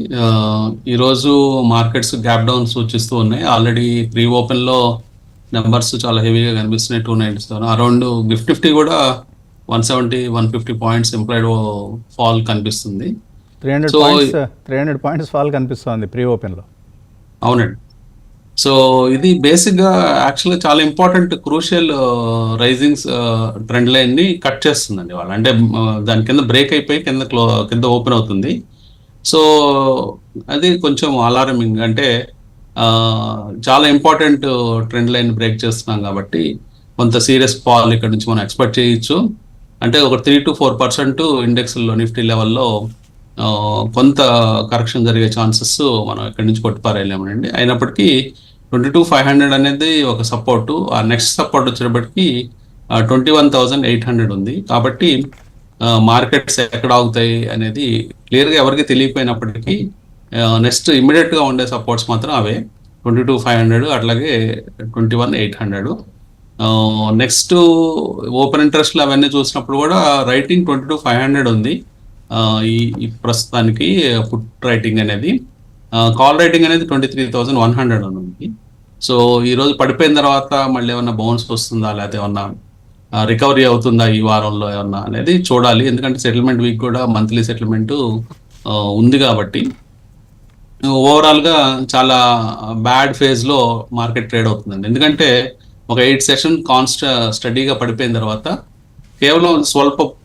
D: ఈరోజు మార్కెట్స్ గ్యాప్ డౌన్ సూచిస్తూ ఉన్నాయి. ఆల్రెడీ ప్రీ ఓపెన్లో నెంబర్స్ చాలా హెవీగా కనిపిస్తున్నాయి. 297 అరౌండ్. నిఫ్టీ కూడా 170-150 పాయింట్స్ ఎంప్లాయిడ్ ఫాల్ కనిపిస్తుంది.
A: 300 పాయింట్స్ ఫాల్ కనిపిస్తుంది ప్రీ ఓపెన్లో.
D: అవునండి. సో ఇది బేసిక్గా యాక్చువల్గా చాలా ఇంపార్టెంట్ క్రూషియల్ రైజింగ్స్ ట్రెండ్ లైన్ని కట్ చేస్తుందండి వాళ్ళు. అంటే దాని కింద బ్రేక్ అయిపోయి కింద ఓపెన్ అవుతుంది. సో అది కొంచెం అలారమింగ్. అంటే చాలా ఇంపార్టెంట్ ట్రెండ్ లైన్ బ్రేక్ చేస్తున్నాం కాబట్టి కొంత సీరియస్ ఫాల్ ఇక్కడ నుంచి మనం ఎక్స్పెక్ట్ చేయొచ్చు. అంటే ఒక 3-4% ఇండెక్స్లో నిఫ్టీ లెవెల్లో కొంత కరెక్షన్ జరిగే ఛాన్సెస్ మనం ఇక్కడి నుంచి కొట్టిపారేయలేమండి. అయినప్పటికీ 22,500 అనేది ఒక సపోర్టు. ఆ నెక్స్ట్ సపోర్ట్ వచ్చేటప్పటికి 21,800 ఉంది. కాబట్టి మార్కెట్స్ ఎక్కడ ఆగుతాయి అనేది క్లియర్గా ఎవరికి తెలియకపోయినప్పటికీ నెక్స్ట్ ఇమీడియట్గా ఉండే సపోర్ట్స్ మాత్రం అవే 22,500, అట్లాగే 21,800. నెక్స్ట్ ఓపెన్ ఇంట్రెస్ట్లు అవన్నీ చూసినప్పుడు కూడా రైటింగ్ 22,500 ఉంది ఈ ప్రస్తుతానికి పుట్ రైటింగ్ అనేది. కాల్ రైటింగ్ అనేది 23,100 ఉంది. సో ఈరోజు పడిపోయిన తర్వాత మళ్ళీ ఏమన్నా బౌన్స్ వస్తుందా, లేకపోతే ఏమన్నా రికవరీ అవుతుందా ఈ వారంలో ఏమన్నా అనేది చూడాలి. ఎందుకంటే సెటిల్మెంట్ వీక్ కూడా మంత్లీ సెటిల్మెంట్ ఉంది కాబట్టి ఓవరాల్గా చాలా బ్యాడ్ ఫేజ్లో మార్కెట్ ట్రేడ్ అవుతుందండి. ఎందుకంటే ఒక 8 సెషన్ స్టడీగా పడిపోయిన తర్వాత కేవలం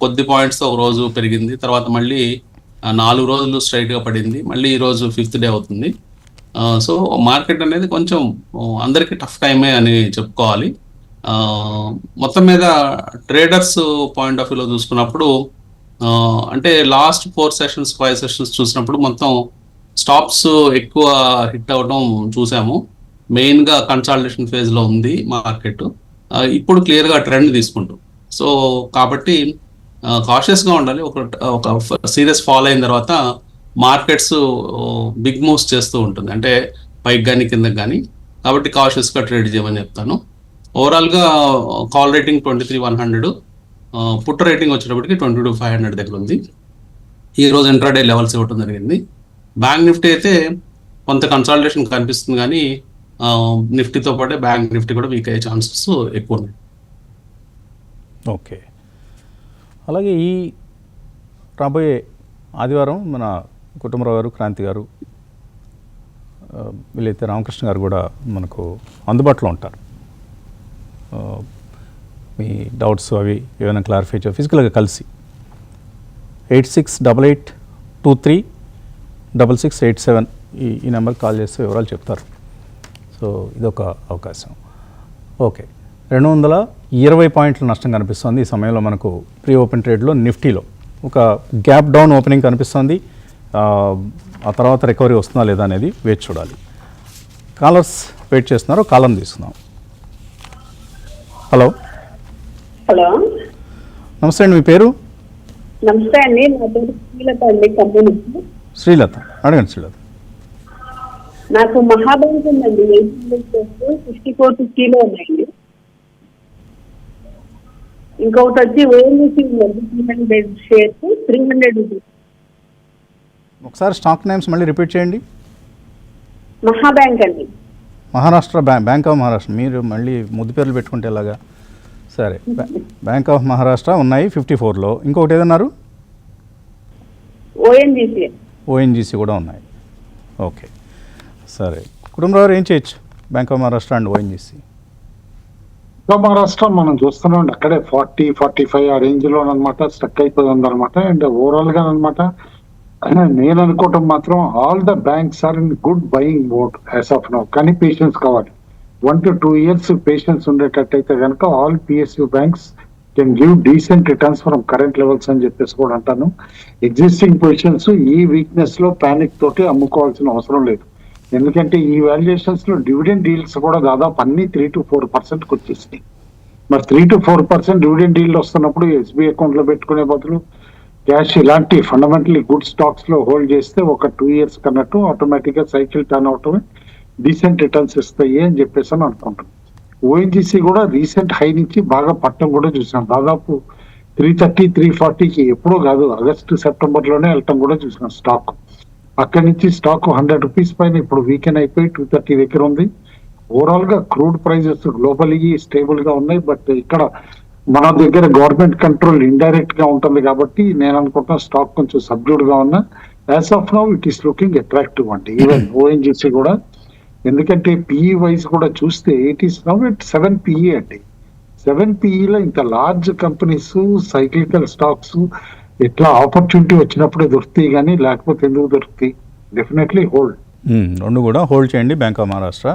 D: కొద్ది పాయింట్స్తో ఒక రోజు పెరిగింది. తర్వాత మళ్ళీ 4 రోజులు స్ట్రైట్గా పడింది. మళ్ళీ ఈరోజు 5th డే అవుతుంది. సో మార్కెట్ అనేది కొంచెం అందరికీ టఫ్ టైమే అని చెప్పుకోవాలి. మొత్తం మీద ట్రేడర్స్ పాయింట్ ఆఫ్ వ్యూలో చూసుకున్నప్పుడు అంటే లాస్ట్ 4 సెషన్స్ 5 సెషన్స్ చూసినప్పుడు మొత్తం స్టాప్స్ ఎక్కువ హిట్ అవ్వడం చూసాము. మెయిన్గా కన్సాలిడేషన్ ఫేజ్లో ఉంది మార్కెట్. ఇప్పుడు క్లియర్గా ట్రెండ్ తీసుకుంటాం. సో కాబట్టి కాషియస్గా ఉండాలి. ఒక సీరియస్ ఫాల్ అయిన తర్వాత మార్కెట్స్ బిగ్ మూవ్స్ చేస్తూ ఉంటుంది, అంటే పైకి కానీ కిందకి కానీ. కాబట్టి కాషియస్గా ట్రేడ్ చేయమని చెప్తాను. ఓవరాల్గా కాల్ రేటింగ్ 23,100, పుట్ రేటింగ్ వచ్చేటప్పటికి 22,500 దగ్గర ఉంది. ఈ రోజు ఇంట్రాడే లెవెల్స్ ఇవ్వడం జరిగింది. బ్యాంక్ నిఫ్టీ అయితే కొంత కన్సాలిడేషన్ కనిపిస్తుంది, కానీ నిఫ్టీతో పాటే బ్యాంక్ నిఫ్టీ కూడా వీక్ అయ్యే ఛాన్సెస్ ఎక్కువ ఉన్నాయి.
A: ఓకే, అలాగే ఈ రాబోయే ఆదివారం మన కుటుంబరావు గారు, క్రాంతి గారు, వీళ్ళైతే రామకృష్ణ గారు కూడా మనకు అందుబాటులో ఉంటారు. మీ డౌట్స్ అవి ఏమైనా క్లారిఫై చేయ ఫిజికల్గా కలిసి 8688236687 ఈ నెంబర్కి కాల్ చేస్తే వివరాలు చెప్తారు. సో ఇదొక అవకాశం. ఓకే, 220 పాయింట్ల నష్టం కనిపిస్తుంది ఈ సమయంలో మనకు ప్రీ ఓపెన్ ట్రేడ్లో. నిఫ్టీలో ఒక గ్యాప్ డౌన్ ఓపెనింగ్ కనిపిస్తుంది. ఆ తర్వాత రికవరీ వస్తుందా లేదా అనేది వేచి చూడాలి. కాలర్స్ వెయిట్ చేస్తున్నారు, కాలర్ని తీసుకుందాం. హలో
E: హలో,
A: నమస్తే అండి, మీ పేరు?
E: నమస్తే అండి, నా పేరు శ్రీలత అండి, కంపెనీ.
A: శ్రీలత, అడగండి శ్రీలత.
E: నాకు మహాబ్యాంక్ ఉందండి, 5450 ఉన్నాయండి. ఇంకొకటి వచ్చి ఓఎన్జీసీ ఉందండి, 300 షేర్స్, 300 రూపీస్.
A: ఒకసారి స్టాక్ నేమ్స్ మళ్ళీ రిపీట్ చేయండి.
E: మహాబ్యాంక్ అండి.
A: Maharashtra bank of Maharashtra. మీరు మళ్ళీ ముద్దు పేర్లు పెట్టుకుంటే ఎలాగా? సరే, బ్యాంక్ ఆఫ్ మహారాష్ట్ర ఉన్నాయి 54లో. ఇంకొకటి ఏదన్నారు?
E: ఓఎన్జీసీ.
A: ఓఎన్జీసీ కూడా ఉన్నాయి. ఓకే, సరే. కుటుంబరావు ఏం చేయొచ్చు bank of Maharashtra and ONGC?
B: Maharashtra మనం చూస్తున్నాం అక్కడే 40-45 ఆ రేంజ్ లో అనమాట స్టక్ అయిపోతుంది అనమాట. అండ్ ఓవరాల్ గా అనమాట నేను అనుకోవటం మాత్రం all the banks are in good buying mode as of now. కానీ పేషెన్స్ కావాలి, 1 to 2 years పేషెన్స్ ఉండేటట్టయితే కనుక all PSU banks can give decent returns from current levels అని చెప్పేసి కూడా అంటాను. ఎగ్జిస్టింగ్ పొజిషన్స్ ఈ వీక్నెస్ లో ప్యానిక్ తోటి అమ్ముకోవాల్సిన అవసరం లేదు. ఎందుకంటే ఈ వాల్యుయేషన్స్ లో డివిడెండ్ డీల్స్ కూడా దాదాపు అన్ని 3 to 4% వచ్చేసినాయి. మరి 3 to 4% డివిడెండ్ డీల్ వస్తున్నప్పుడు ఎస్బీఐ అకౌంట్ లో పెట్టుకునే బదులు క్యాష్ ఇలాంటి ఫండమెంటలీ గుడ్ స్టాక్స్ లో హోల్డ్ చేస్తే ఒక 2 years కన్నట్టు ఆటోమేటిక్ గా సైకిల్ టర్న్ అవటమే డీసెంట్ రిటర్న్స్ ఇస్తాయి అని చెప్పేసి అని అనుకుంటాం. ఓఎన్జీసీ కూడా రీసెంట్ హై నుంచి బాగా పట్టం కూడా చూసాం. దాదాపు 330-340కి ఎప్పుడో కాదు, ఆగస్టు సెప్టెంబర్ లోనే వెళ్ళటం కూడా చూసాం స్టాక్. అక్కడి నుంచి స్టాక్ 100 రూపీస్ పైన ఇప్పుడు వీకెండ్ అయిపోయి 230 దగ్గర ఉంది. ఓవరాల్ గా క్రూడ్ ప్రైజెస్ గ్లోబలీ స్టేబుల్ గా ఉన్నాయి. బట్ ఇక్కడ మన దగ్గర గవర్నమెంట్ కంట్రోల్ ఇండైరెక్ట్ గా ఉంటుంది కాబట్టి నేను అనుకుంటున్నా స్టాక్ కొంచెం సబ్డ్యూడ్ గా ఉన్నా. As of now it is looking attractive అండి ఈవెన్ ఓఎన్జీసీ కూడా. ఎందుకంటే పిఈ వైజ్ కూడా చూస్తే it is now at 7 PE అండి. 7 PEలో ఇంత లార్జ్ కంపెనీస్, సైక్లికల్ స్టాక్స్ ఎట్లా ఆపర్చునిటీ వచ్చినప్పుడే దొరుకుతాయి, కానీ లేకపోతే ఎందుకు దొరుకుతాయి? Definitely hold.
A: రెండు కూడా హోల్డ్ చేయండి, bank of Maharashtra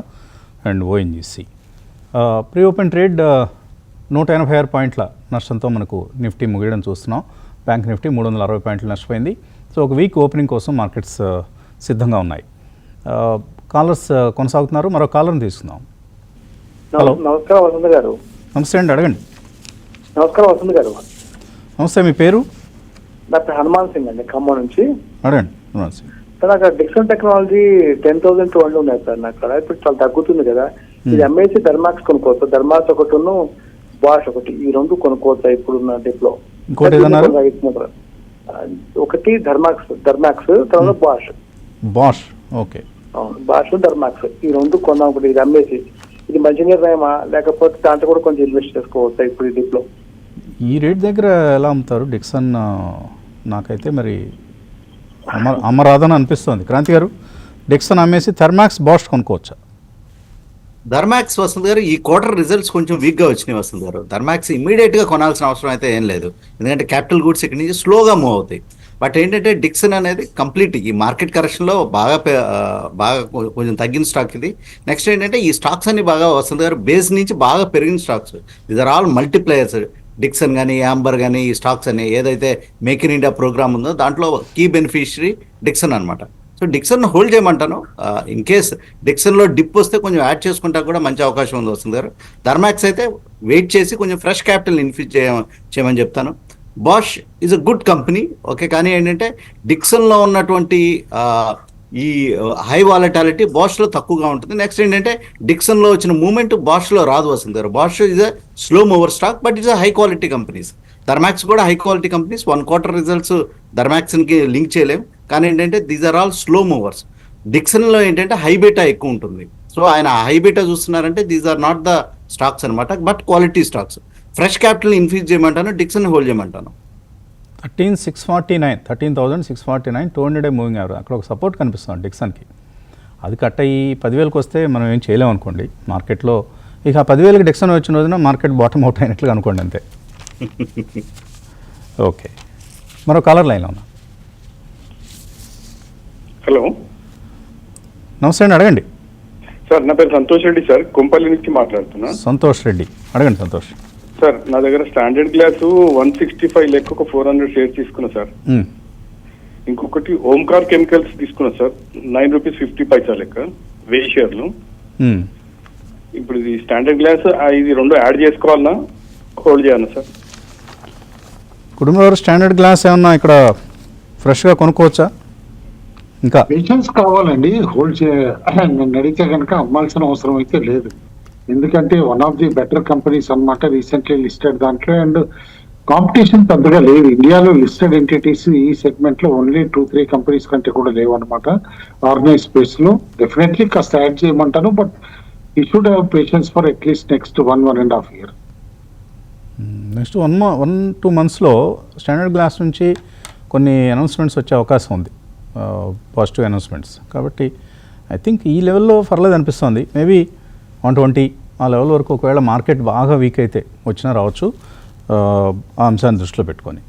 A: and ONGC. Pre open trade 186 పాయింట్ల నష్టంతో మనకు నిఫ్టీ ముగియడం చూస్తున్నాం. బ్యాంక్ నిఫ్టీ 360 పాయింట్లు నష్టపోయింది. సో ఒక వీక్ ఓపెనింగ్ కోసం మార్కెట్స్ సిద్ధంగా ఉన్నాయి. కాలర్స్ కొనసాగుతున్నారు, మరో కాలర్ని తీసుకుందాం. హలో,
F: నమస్కారం వసంత్ గారు.
A: నమస్తే అండి, అడగండి.
F: నమస్కారం వసంత్ గారు.
A: నమస్తే, మీ పేరు?
F: నా పేరు హనుమాన్ సింగ్ అండి, ఖమ్మం నుంచి.
A: అడగండి హనుమాన్ సింగ్.
F: సార్ నాకు డిక్సన్ టెక్నాలజీ 10,200 ఉన్నాయి సార్. నాకు అక్కడ ఇప్పుడు చాలా తగ్గుతుంది కదా, ఇది ఎంఐసి ధర్మాక్స్ కొనుక్కోవచ్చు. ధర్మాక్స్ ఒకటి, బాష్ ఒకటి, ఈ రెండు కొనుక్కోవచ్చా ఇప్పుడున్న డిప్ లో?
A: ఇంకోటి ఏదన్నారు?
F: ఒకటి ధర్మాక్స్ తర్వాత
A: బాష్. ఓకే,
F: బాష్ ధర్మాక్స్ ఈ రెండు కొన్నాం. ఒకటి ఇది ఎంఐసి, ఇది మంచి నిర్ణయమా లేకపోతే దాంట్లో కూడా కొంచెం ఇన్వెస్ట్ చేసుకోవచ్చా ఇప్పుడు ఈ డిప్ లో?
A: ఈ రేట్ దగ్గర ఎలా అమ్ముతారు డిక్సన్? నాకైతే మరి అమ్మరాదని అనిపిస్తుంది. క్రాంతి గారు, డిక్సన్ అమ్మేసి థర్మాక్స్, బాష్ కొనుక్కోవచ్చా?
C: ధర్మాక్స్ వసంత్ గారు ఈ క్వార్టర్ రిజల్ట్స్ కొంచెం వీక్గా వచ్చినాయి వసంత్ గారు. ధర్మాక్స్ ఇమీడియట్గా కొనాల్సిన అవసరం అయితే ఏం లేదు, ఎందుకంటే క్యాపిటల్ గూడ్స్ ఇక్కడి నుంచి స్లోగా మూవ్ అవుతాయి. బట్ ఏంటంటే డిక్సన్ అనేది కంప్లీట్ ఈ మార్కెట్ కరెక్షన్లో బాగా కొంచెం తగ్గిన స్టాక్ ఇది. నెక్స్ట్ ఏంటంటే ఈ స్టాక్స్ అన్ని బాగా వసంత్ గారు బేస్ నుంచి బాగా పెరిగిన stocks. These are all multiplayers. Dixon కానీ, యాంబర్ కానీ, ఈ స్టాక్స్ అని ఏదైతే మేక్ ఇన్ ఇండియా ప్రోగ్రామ్ ఉందో దాంట్లో కీ బెనిఫిషరీ డిక్సన్ అనమాట. సో డిక్సన్ హోల్డ్ చేయమంటాను. ఇన్ కేస్ డిక్సన్లో డిప్ వస్తే కొంచెం యాడ్ చేసుకుంటా కూడా మంచి అవకాశం ఉంది వస్తుంది గారు. ధర్మాక్స్ అయితే వెయిట్ చేసి కొంచెం ఫ్రెష్ క్యాపిటల్ ఇన్ఫ్యూజ్ చేయమని చెప్తాను. Bosch is a good company, okay. కానీ ఏంటంటే డిక్సన్లో ఉన్నటువంటి ఈ హై వాలటాలిటీ బాష్లో తక్కువగా ఉంటుంది. నెక్స్ట్ ఏంటంటే డిక్సన్లో వచ్చిన మూమెంట్ బాష్లో రాదు వస్తుంది గారు. Bosch is a slow mover stock, but is a high quality companies. Thermax కూడా high quality companies. 1 quarter results థర్మాక్స్కి లింక్ చేయలేం, కానీ ఏంటంటే these are all slow movers. డిక్సన్లో ఏంటంటే హై బీటా ఎక్కువ ఉంటుంది. సో ఆయన హై బీటా చూస్తున్నారంటే these are not the stocks అనమాట, but quality stocks. Fresh capital infuse చేయమంటాను, డిక్సన్ హోల్డ్ చేయమంటాను.
A: 13,649 200 మూవింగ్ యావరేజ్ అక్కడ ఒక సపోర్ట్ కనిపిస్తుంది డిక్సన్కి. అది కట్ అయ్యి 10,000కి వస్తే మనం ఏం చేయలేం అనుకోండి మార్కెట్లో. ఇక 10,000కి డిక్సన్ వచ్చిన రోజున మార్కెట్ బాటమ్ అవుట్ అయినట్లుగా అనుకోండి అంతే. ఓకే, మరో కాలర్ లైన్లో ఉన్నా.
G: హలో
A: నమస్తే అండి, అడగండి.
G: సార్, నా పేరు సంతోష్ రెడ్డి సార్, కొంపల్లి నుంచి మాట్లాడుతున్నా.
A: సంతోష్ రెడ్డి, అడగండి సంతోష్.
G: సార్, నా దగ్గర స్టాండర్డ్ గ్లాసు 165 లెక్క ఒక 400 షేర్ తీసుకున్నా సార్. ఇంకొకటి ఓంకార్ కెమికల్స్ తీసుకున్నా సార్, ₹9.50 లెక్క 1000 షేర్లు. ఇప్పుడు ఇది స్టాండర్డ్ గ్లాస్ ఇది రెండు యాడ్ చేసుకోవాలన్నా హోల్డ్ చేయాలన్నా సార్?
A: కుటుంబంలో స్టాండర్డ్ గ్లాస్ ఏమన్నా ఇక్కడ ఫ్రెష్గా కొనుక్కోవచ్చా? ఇంకా
B: పేషెన్స్ కావాలండి. హోల్డ్ నన్ను అడిగితే కనుక అమ్మాల్సిన అవసరం అయితే లేదు. ఎందుకంటే one of the better companies అన్నమాట, రీసెంట్లీ లిస్టెడ్ దాంట్లో. అండ్ కాంపిటీషన్ పెద్దగా లేదు ఇండియాలో. లిస్టెడ్ ఎంటిటీస్ ఈ సెగ్మెంట్ లో ఓన్లీ 2-3 కంపెనీస్ కంటే కూడా లేవు అనమాట ఆర్గనైజ్ స్పేస్ లో. డెఫినెట్లీ కాస్త యాడ్ చేయమంటాను, but you should have patience for at least next 1.5 years.
A: Next 1-2 monthsలో స్టాండర్డ్ గ్లాస్ నుంచి కొన్ని అనౌన్స్మెంట్స్ వచ్చే అవకాశం ఉంది, పాజిటివ్ అనౌన్స్మెంట్స్. కాబట్టి ఐ థింక్ ఈ లెవెల్లో పర్లేదు అనిపిస్తుంది. మేబీ 120 ఆ లెవెల్ వరకు ఒకవేళ మార్కెట్ బాగా వీక్ అయితే వచ్చినా రావచ్చు, ఆ అంశాన్ని దృష్టిలో పెట్టుకొని.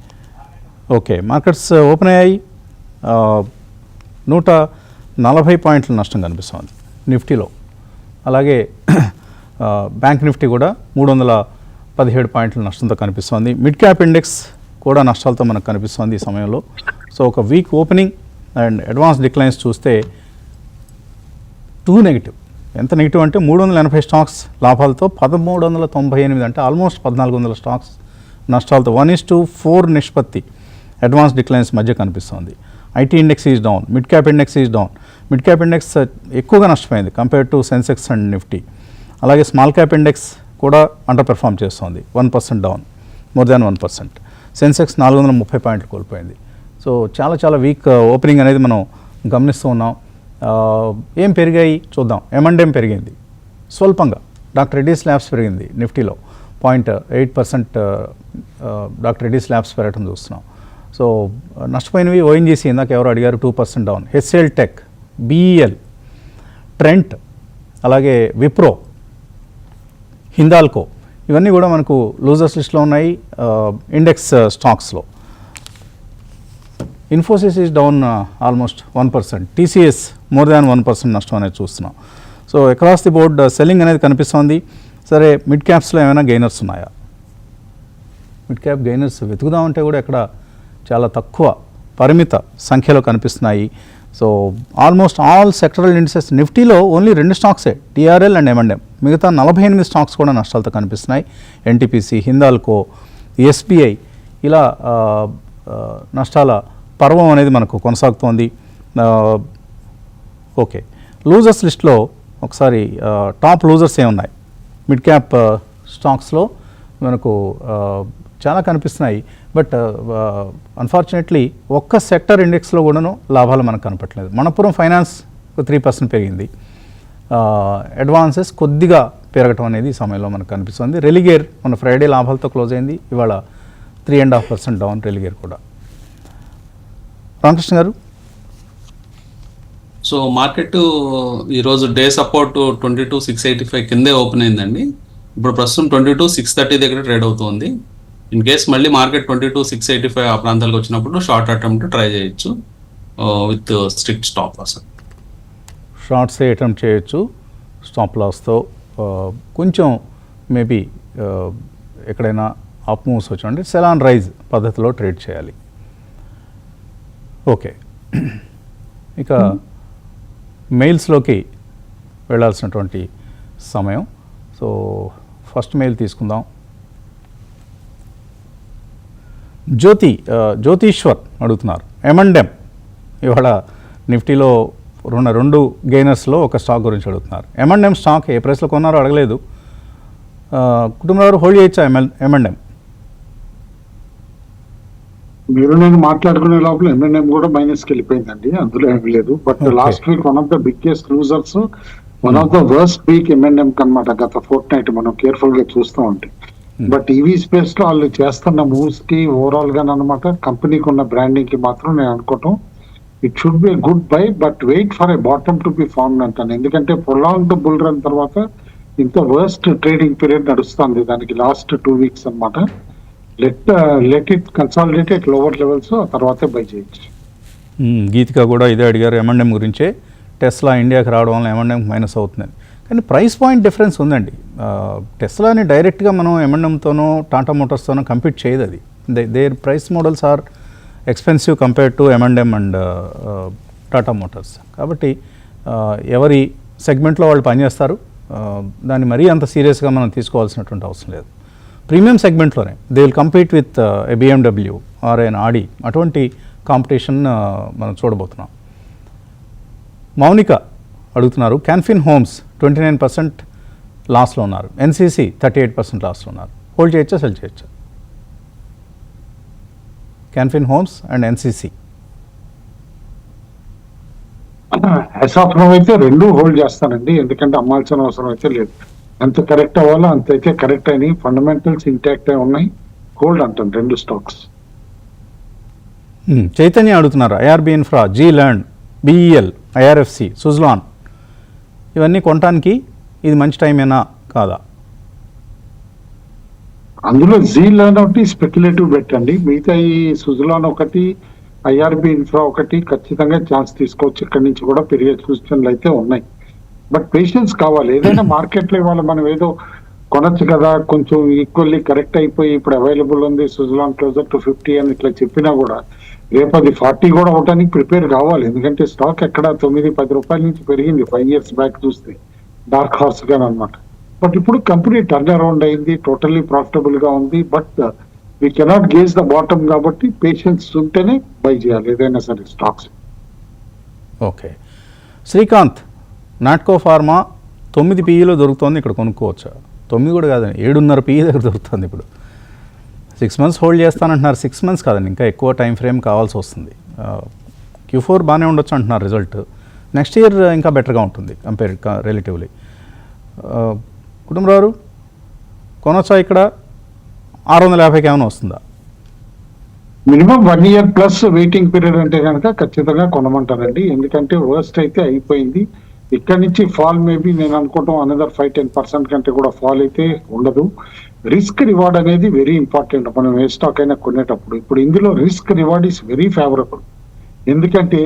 A: ఓకే, మార్కెట్స్ ఓపెన్ అయ్యాయి. 140 పాయింట్ల నష్టం కనిపిస్తుంది నిఫ్టీలో. అలాగే బ్యాంక్ నిఫ్టీ కూడా 317 పాయింట్ల నష్టంతో కనిపిస్తుంది. మిడ్ క్యాప్ ఇండెక్స్ కూడా నష్టాలతో మనకు కనిపిస్తుంది ఈ సమయంలో. సో ఒక week opening and advance declines చూస్తే 2 నెగిటివ్. ఎంత నెగిటివ్ అంటే 380 స్టాక్స్ లాభాలతో, 1398 అంటే ఆల్మోస్ట్ 1400 స్టాక్స్ నష్టాలతో 1:4 నిష్పత్తి అడ్వాన్స్ డిక్లైన్స్ మధ్య కనిపిస్తుంది. IT index is down, mid cap index is down. Mid cap index ఎక్కువగా నష్టపోయింది compare to Sensex and Nifty. అలాగే స్మాల్ క్యాప్ ఇండెక్స్ కూడా అండర్ పెర్ఫామ్ చేస్తుంది, 1% డౌన్, మోర్ దాన్ 1%. సెన్సెక్స్ 430 పాయింట్లు కోల్పోయింది. సో చాలా చాలా వీక్ ఓపెనింగ్ అనేది మనం గమనిస్తూ ఉన్నాం. ఏం పెరిగాయి చూద్దాం. M&M పెరిగింది స్వల్పంగా. డాక్టర్ రెడ్డీస్ ల్యాబ్స్ పెరిగింది నిఫ్టీలో 0.8%. డాక్టర్ రెడ్డీస్ ల్యాబ్స్ పెరగడం చూస్తున్నాం. సో నష్టపోయినవి ONGC, ఇందాక ఎవరు అడిగారు, 2% down. HCL tech, BEL, Trent, అలాగే విప్రో, హిందాల్కో, ఇవన్నీ కూడా మనకు లూజర్స్ లిస్ట్లో ఉన్నాయి ఇండెక్స్ స్టాక్స్లో. Infosys is down almost 1%. TCS more than 1% నష్టం అనేది చూస్తున్నాం. So across the board selling అనేది కనిపిస్తోంది. సరే, మిడ్ క్యాప్స్లో ఏమైనా గెయినర్స్ ఉన్నాయా? మిడ్ క్యాప్ గెయినర్స్ వెతుకుదామంటే కూడా ఇక్కడ చాలా తక్కువ పరిమిత సంఖ్యలో కనిపిస్తున్నాయి. So almost all sectoral indices నిఫ్టీలో ఓన్లీ 2 స్టాక్సే, TRL అండ్ M&M. మిగతా 48 స్టాక్స్ కూడా నష్టాలతో కనిపిస్తున్నాయి. NTPC, హిందాల్కో, SBI ఇలా నష్టాల పర్వం అనేది మనకు కొనసాగుతోంది. ఓకే, లూజర్స్ లిస్ట్లో ఒకసారి టాప్ లూజర్స్ ఏమున్నాయి? మిడ్ క్యాప్ స్టాక్స్లో మనకు చాలా కనిపిస్తున్నాయి. బట్ అన్ఫార్చునేట్లీ ఒక్క సెక్టర్ ఇండెక్స్లో కూడాను లాభాలు మనకు కనపట్లేదు. మణపురం ఫైనాన్స్ 3% పెరిగింది. అడ్వాన్సెస్ కొద్దిగా పెరగటం అనేది ఈ సమయంలో మనకు కనిపిస్తుంది. రెలిగేర్ మన ఫ్రైడే లాభాలతో క్లోజ్ అయింది, ఇవాళ 3.5% డౌన్ రెలిగేర్ కూడా. రామకృష్ణ గారు.
D: సో మార్కెట్ ఈరోజు డే సపోర్ట్ 22,685 కిందే ఓపెన్ అయిందండి. ఇప్పుడు ప్రస్తుతం 22,630 దగ్గర ట్రేడ్ అవుతుంది. ఇన్ కేస్ మళ్ళీ మార్కెట్ 22,685 ఆ ప్రాంతాలకు వచ్చినప్పుడు షార్ట్ అటెంప్ట్ ట్రై చేయొచ్చు with strict stop loss.
A: Shorts attempt చేయొచ్చు స్టాప్ లాస్తో. కొంచెం మేబీ ఎక్కడైనా అప్ మూవ్స్ వచ్చాయంటే సెల్ ఆన్ రైజ్ పద్ధతిలో ట్రేడ్ చేయాలి. ఓకే, ఇక మెయిల్స్లోకి వెళ్ళాల్సినటువంటి సమయం. సో ఫస్ట్ మెయిల్ తీసుకుందాం. జ్యోతీశ్వర్ అడుగుతున్నారు, M&M ఇవాళ నిఫ్టీలో ఉన్న 2 గెయినర్స్లో ఒక స్టాక్ గురించి అడుగుతున్నారు. M&M స్టాక్ ఏ ప్రైస్లో కొన్నారో అడగలేదు. కుటుంబం వారు హోల్డ్ చేయొచ్చా M&M?
B: మీరు నేను మాట్లాడుకునే లోపల ఎంఎన్ఎం కూడా మైనస్కి వెళ్ళిపోయిందండి, అందులో ఏమి లేదు. But
A: Okay.
B: Last week one of the biggest losers, one of the worst week ఎంఎన్ఎం కనమాట గత ఫోర్ట్ నైట్ మనం కేర్ఫుల్ గా చూస్తూ ఉంటే. బట్ ఈవీ స్పేస్ లో వాళ్ళు చేస్తున్న మూవ్స్ కి ఓవరాల్ గా అనమాట కంపెనీకి ఉన్న బ్రాండింగ్ కి మాత్రం నేను అనుకోవటం it should be good buy, but wait for a bottom to be form అంటాను. ఎందుకంటే ప్రొలాంగ్డ్ బుల్ రన్ తర్వాత ఇంత వర్స్ట్ ట్రేడింగ్ పీరియడ్ నడుస్తుంది దానికి లాస్ట్ 2 weeks అన్నమాట. Let it consolidate at lower levels, ఆ తర్వాతే బై చేయొచ్చు.
A: గీతిక కూడా ఇదే అడిగారు M&M గురించే. టెస్లా ఇండియాకి రావడం వల్ల M&M మైనస్ అవుతుందని. కానీ ప్రైస్ పాయింట్ డిఫరెన్స్ ఉందండి. టెస్లాని డైరెక్ట్గా మనం M&Mతోనో టాటా మోటార్స్తోనో కంపీట్ చేయదు. అది their price models are expensive compared to M&M and Tata Motors. కాబట్టి ఎవరి సెగ్మెంట్లో వాళ్ళు పనిచేస్తారు, దాన్ని మరీ అంత సీరియస్గా మనం తీసుకోవాల్సినటువంటి అవసరం లేదు. ప్రీమియం సెగ్మెంట్లోనే they will compete with a BMW or an Audi, అటువంటి కాంపిటీషన్ మనం చూడబోతున్నాం. మౌనిక అడుగుతున్నారు, క్యాన్ఫిన్ హోమ్స్ 29% లాస్లో ఉన్నారు, NCC 38% లాస్లో ఉన్నారు, హోల్డ్ చేయొచ్చా సెల్ చేయొచ్చా? Can Fin homes and NCC.
B: As of now అయితే రెండు హోల్డ్ చేస్తానండి, ఎందుకంటే అమ్మాల్సిన అవసరం అయితే లేదు. ఎంత కరెక్ట్ అవ్వాలో అంతైతే కరెక్ట్ అయినాయి, ఫండమెంటల్స్ ఇంటాక్ట్ అయి ఉన్నాయి, హోల్డ్ అంటాను రెండు స్టాక్స్.
A: చైతన్య అడుగుతున్నారు, IRB Infra, G land, BEL, IRFC, Suzlon ఇవన్నీ కొనడానికి ఇది మంచి టైమేనా కాదా?
B: అందులో జీలాన్ ఒకటి స్పెక్యులేటివ్ పెట్టండి, మిగతా ఈ సుజలాన్ ఒకటి, IRB ఇన్ఫ్రా ఒకటి ఖచ్చితంగా ఛాన్స్ తీసుకోవచ్చు. ఇక్కడి నుంచి కూడా పెరిగే సూచనలు అయితే ఉన్నాయి. బట్ పేషెన్స్ కావాలి. ఏదైనా మార్కెట్లో ఇవాళ మనం ఏదో కొనొచ్చు కదా, కొంచెం ఈక్వల్లీ కరెక్ట్ అయిపోయి ఇప్పుడు అవైలబుల్ ఉంది సుజలాన్ క్లోజర్ టు 50 అని ఇట్లా చెప్పినా కూడా రేపు అది 40 కూడా అవడానికి ప్రిపేర్ కావాలి. ఎందుకంటే స్టాక్ ఎక్కడ 9-10 రూపాయల నుంచి పెరిగింది 5 years బ్యాక్ చూస్తే, డార్క్ హార్స్ గాని అనమాట. బట్ ఇప్పుడు కంపెనీ టర్న్ అరౌండ్ అయింది, టోటల్లీ ప్రాఫిటబుల్ గా ఉంది. But we cannot gauge the bottom, కాబట్టి పేషెన్స్ ఉంటేనే బై చేయాలి ఏదైనా సరే stocks.
A: Okay. Srikanth, Natco pharma 9 PEలో దొరుకుతుంది, ఇక్కడ కొనుక్కోవచ్చా? 9 కూడా కాదండి, 7.5 PE దగ్గర దొరుకుతుంది ఇప్పుడు. 6 months హోల్డ్ చేస్తానంటున్నారు. 6 months కాదండి, ఇంకా ఎక్కువ టైం ఫ్రేమ్ కావాల్సి వస్తుంది. Q4 బాగానే ఉండొచ్చు అంటున్నారు రిజల్ట్, నెక్స్ట్ ఇయర్ ఇంకా బెటర్గా ఉంటుంది కంపేర్ రిలేటివ్లీ. కుటుంబరావు కొనొచ్చా ఇక్కడ? 650కి ఏమైనా వస్తుందా?
B: Minimum 1 year plus waiting period అంటే కనుక ఖచ్చితంగా కొనమంటారండి, ఎందుకంటే వర్స్ట్ అయితే అయిపోయింది. ఇక్కడ నుంచి ఫాల్ మేబీ నేను అనుకోవటం అనదర్ 5-10% కంటే కూడా ఫాల్ అయితే ఉండదు. రిస్క్ రివార్డ్ అనేది వెరీ ఇంపార్టెంట్ మనం ఏ స్టాక్ అయినా కొనేటప్పుడు. ఇప్పుడు ఇందులో risk reward is very favourable, ఎందుకంటే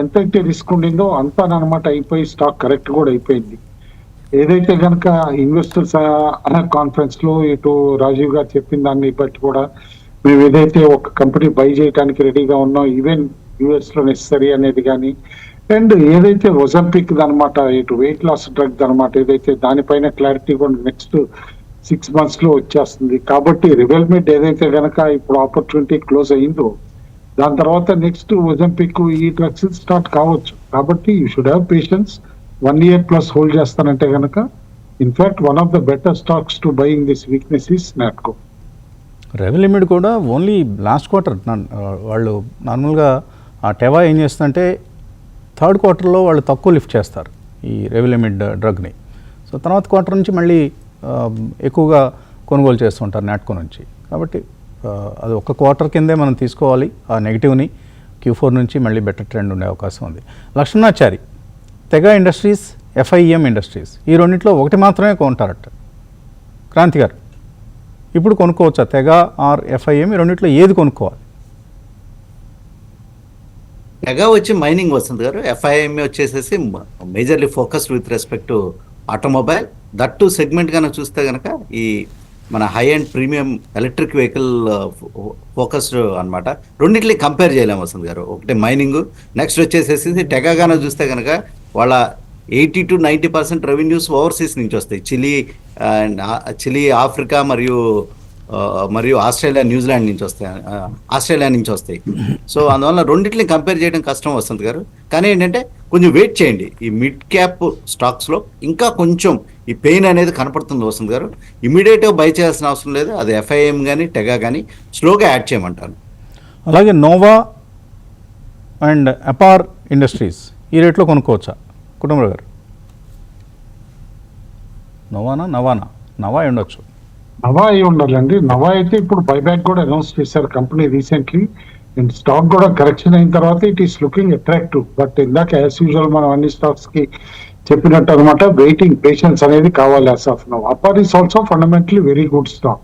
B: ఎంతైతే రిస్క్ ఉండిందో అంతా అనమాట అయిపోయి స్టాక్ కరెక్ట్ కూడా అయిపోయింది. ఏదైతే కనుక ఇన్వెస్టర్స్ కాన్ఫరెన్స్ లో ఇటు రాజీవ్ గారు చెప్పిన దాన్ని బట్టి కూడా మేము ఏదైతే ఒక కంపెనీ బై చేయడానికి రెడీగా ఉన్నాం, ఈవెన్ US లో నెసరీ అనేది కానీ, అండ్ ఏదైతే ఒజంపిక్ అనమాట ఇటు వెయిట్ లాస్ డ్రగ్ అనమాట, ఏదైతే దానిపైన క్లారిటీ కూడా నెక్స్ట్ 6 months లో వచ్చేస్తుంది. కాబట్టి రివెల్మెట్ ఏదైతే కనుక ఇప్పుడు ఆపర్చునిటీ క్లోజ్ అయ్యిందో దాని తర్వాత నెక్స్ట్ ఒజంపిక్ ఈ డ్రగ్స్ స్టార్ట్ కావచ్చు. కాబట్టి you should have patience. 1 year plus hold చేస్తానంటే కనుక in fact one of the better stocks to buying this weakness is Natco.
A: Revlimid కూడా ఓన్లీ లాస్ట్ క్వార్టర్ వాళ్ళు నార్మల్గా ఆ టెవా ఏం చేస్తుందంటే 3rd quarterలో వాళ్ళు తక్కువ లిఫ్ట్ చేస్తారు ఈ రెవెలిమిడ్ డ్రగ్ని. సో తర్వాత క్వార్టర్ నుంచి మళ్ళీ ఎక్కువగా కొనుగోలు చేస్తుంటారు నాట్కో నుంచి. కాబట్టి అది ఒక క్వార్టర్ కిందే మనం తీసుకోవాలి ఆ నెగిటివ్ని. Q4 నుంచి మళ్ళీ బెటర్ ట్రెండ్ ఉండే అవకాశం ఉంది. లక్ష్మణాచారి, తెగా ఇండస్ట్రీస్, FIEM ఇండస్ట్రీస్ ఈ రెండింటిలో ఒకటి మాత్రమే కొంటారట. క్రాంతి గారు, ఇప్పుడు కొనుక్కోవచ్చా తెగా ఆర్ FIEM? ఈ రెండింటిలో ఏది కొనుక్కోవాలి?
C: తెగా వచ్చి మైనింగ్ వస్తుంది గారు, FIM వచ్చేసేసి majorly focused with respect to automobile. That to segment కనుక చూస్తే కనుక ఈ మన high and premium electric vehicle focused అనమాట. రెండింటిని కంపేర్ చేయలేము వస్తుంది గారు. ఒకటి మైనింగ్, నెక్స్ట్ వచ్చేసేసి టెగా కనుక చూస్తే కనుక వాళ్ళ 80-90% రెవెన్యూస్ ఓవర్సీస్ నుంచి వస్తాయి. చిలీ, ఆఫ్రికా మరియు ఆస్ట్రేలియా, న్యూజిలాండ్ నుంచి వస్తాయి, ఆస్ట్రేలియా నుంచి వస్తాయి. సో అందువల్ల రెండింటిని కంపేర్ చేయడం కష్టం వస్తుంది గారు. కానీ ఏంటంటే కొంచెం వెయిట్ చేయండి. ఈ మిడ్ క్యాప్ స్టాక్స్లో ఇంకా కొంచెం ఈ పెయిన్ అనేది కనపడుతుంది వస్తుంది గారు. ఇమీడియట్గా బై చేయాల్సిన అవసరం లేదు. అది FIM కానీ టెగా కానీ స్లోగా యాడ్ చేయమంటాను.
A: అలాగే నోవా అండ్ అపార్ ఇండస్ట్రీస్ ఈ రేట్లో కొనుక్కోవచ్చా కుటుంబరావు గారు? నవా అయి ఉండొచ్చు.
B: నవా అయి ఉండాలండి. నవా అయితే ఇప్పుడు బైబ్యాక్ కూడా అనౌన్స్ చేశారు కంపెనీ రీసెంట్లీ. అండ్ స్టాక్ కూడా కరెక్షన్ అయిన తర్వాత it is looking attractive. But ఇందాక యాజ్ యూజువల్ మనం అన్ని స్టాక్స్ కి చెప్పినట్టు అనమాట, వెయిటింగ్ పేషెన్స్ అనేది కావాలి as of now. Apar is also fundamentally very good stock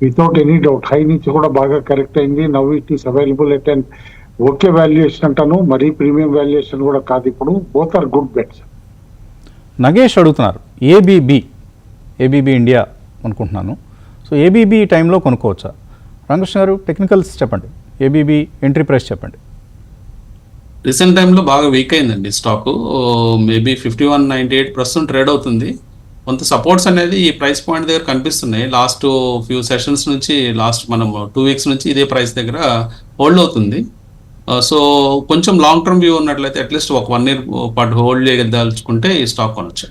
B: without any doubt. High నుంచి కూడా బాగా కరెక్ట్ అయింది. Now it is available at and okay valuation అంటాను, మరీ ప్రీమియం వాల్యుయేషన్ కూడా కాదు. ఇప్పుడు both are good bets.
A: Nagesh అడుగుతున్నారు ఏబీబీ ఇండియా అనుకుంటున్నాను. సో ఏబీబీ టైంలో కొనుక్కోవచ్చా? రామకృష్ణ గారు టెక్నికల్స్ చెప్పండి, ఏబీబీ ఎంట్రీ ప్రైస్ చెప్పండి.
D: రీసెంట్ టైంలో బాగా వీక్ అయిందండి స్టాక్. మేబీ 51.98 ప్రస్తుతం ట్రేడ్ అవుతుంది. కొంత సపోర్ట్స్ అనేది ఈ ప్రైస్ పాయింట్ దగ్గర కనిపిస్తున్నాయి. లాస్ట్ ఫ్యూ సెషన్స్ నుంచి, మనం 2 వీక్స్ నుంచి ఇదే ప్రైస్ దగ్గర హోల్డ్ అవుతుంది. సో కొంచెం లాంగ్ టర్మ్ వ్యూ ఉన్నట్లయితే అట్లీస్ట్ ఒక 1 year పాటు హోల్డ్ చేయదలుచుకుంటే ఈ స్టాక్ కొనొచ్చు.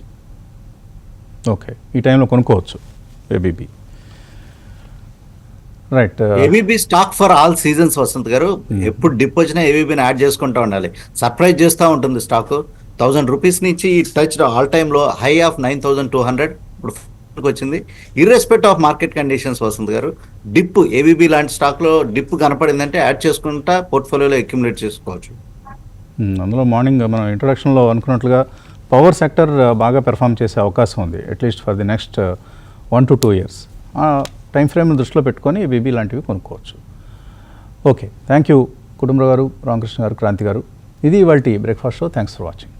A: ఓకే, ఈ టైంలో కొనుక్కోవచ్చు ABB. Right.
C: ABB stock for all seasons Vasant గారు. ఎప్పుడు డిప్ వచ్చినా ఏబీబీని యాడ్ చేసుకుంటూ ఉండాలి. సర్ప్రైజ్ చేస్తూ ఉంటుంది స్టాక్. 1000 రూపీస్ నుంచి టచ్ ఆల్ టైమ్ లో హై ఆఫ్ 9200 ఇప్పుడు వచ్చింది. ఇర్రెస్పెక్ట్ ఆఫ్ మార్కెట్ కండిషన్స్ వసంత్ గారు, డిప్ ఏబీబీ లాంటి స్టాక్ లో డిప్ కనపడిందంటే యాడ్ చేసుకుంటా పోర్ట్ఫోలియోలో అక్యుములేట్ చేసుకోవచ్చు.
A: అందులో మార్నింగ్ మనం ఇంట్రొడక్షన్లో అనుకున్నట్లుగా పవర్ సెక్టర్ బాగా పెర్ఫామ్ చేసే అవకాశం ఉంది, at least for the next 1 to 2 years. ఆ టైం ఫ్రేమ్ దృష్టిలో పెట్టుకొని బీబీ లాంటివి కొనుక్కోవచ్చు. ఓకే, థ్యాంక్ యూ కుటుంబరావు గారు, రామకృష్ణ గారు, క్రాంతి గారు. ఇది ఇవాల్టి breakfast show. Thanks for watching.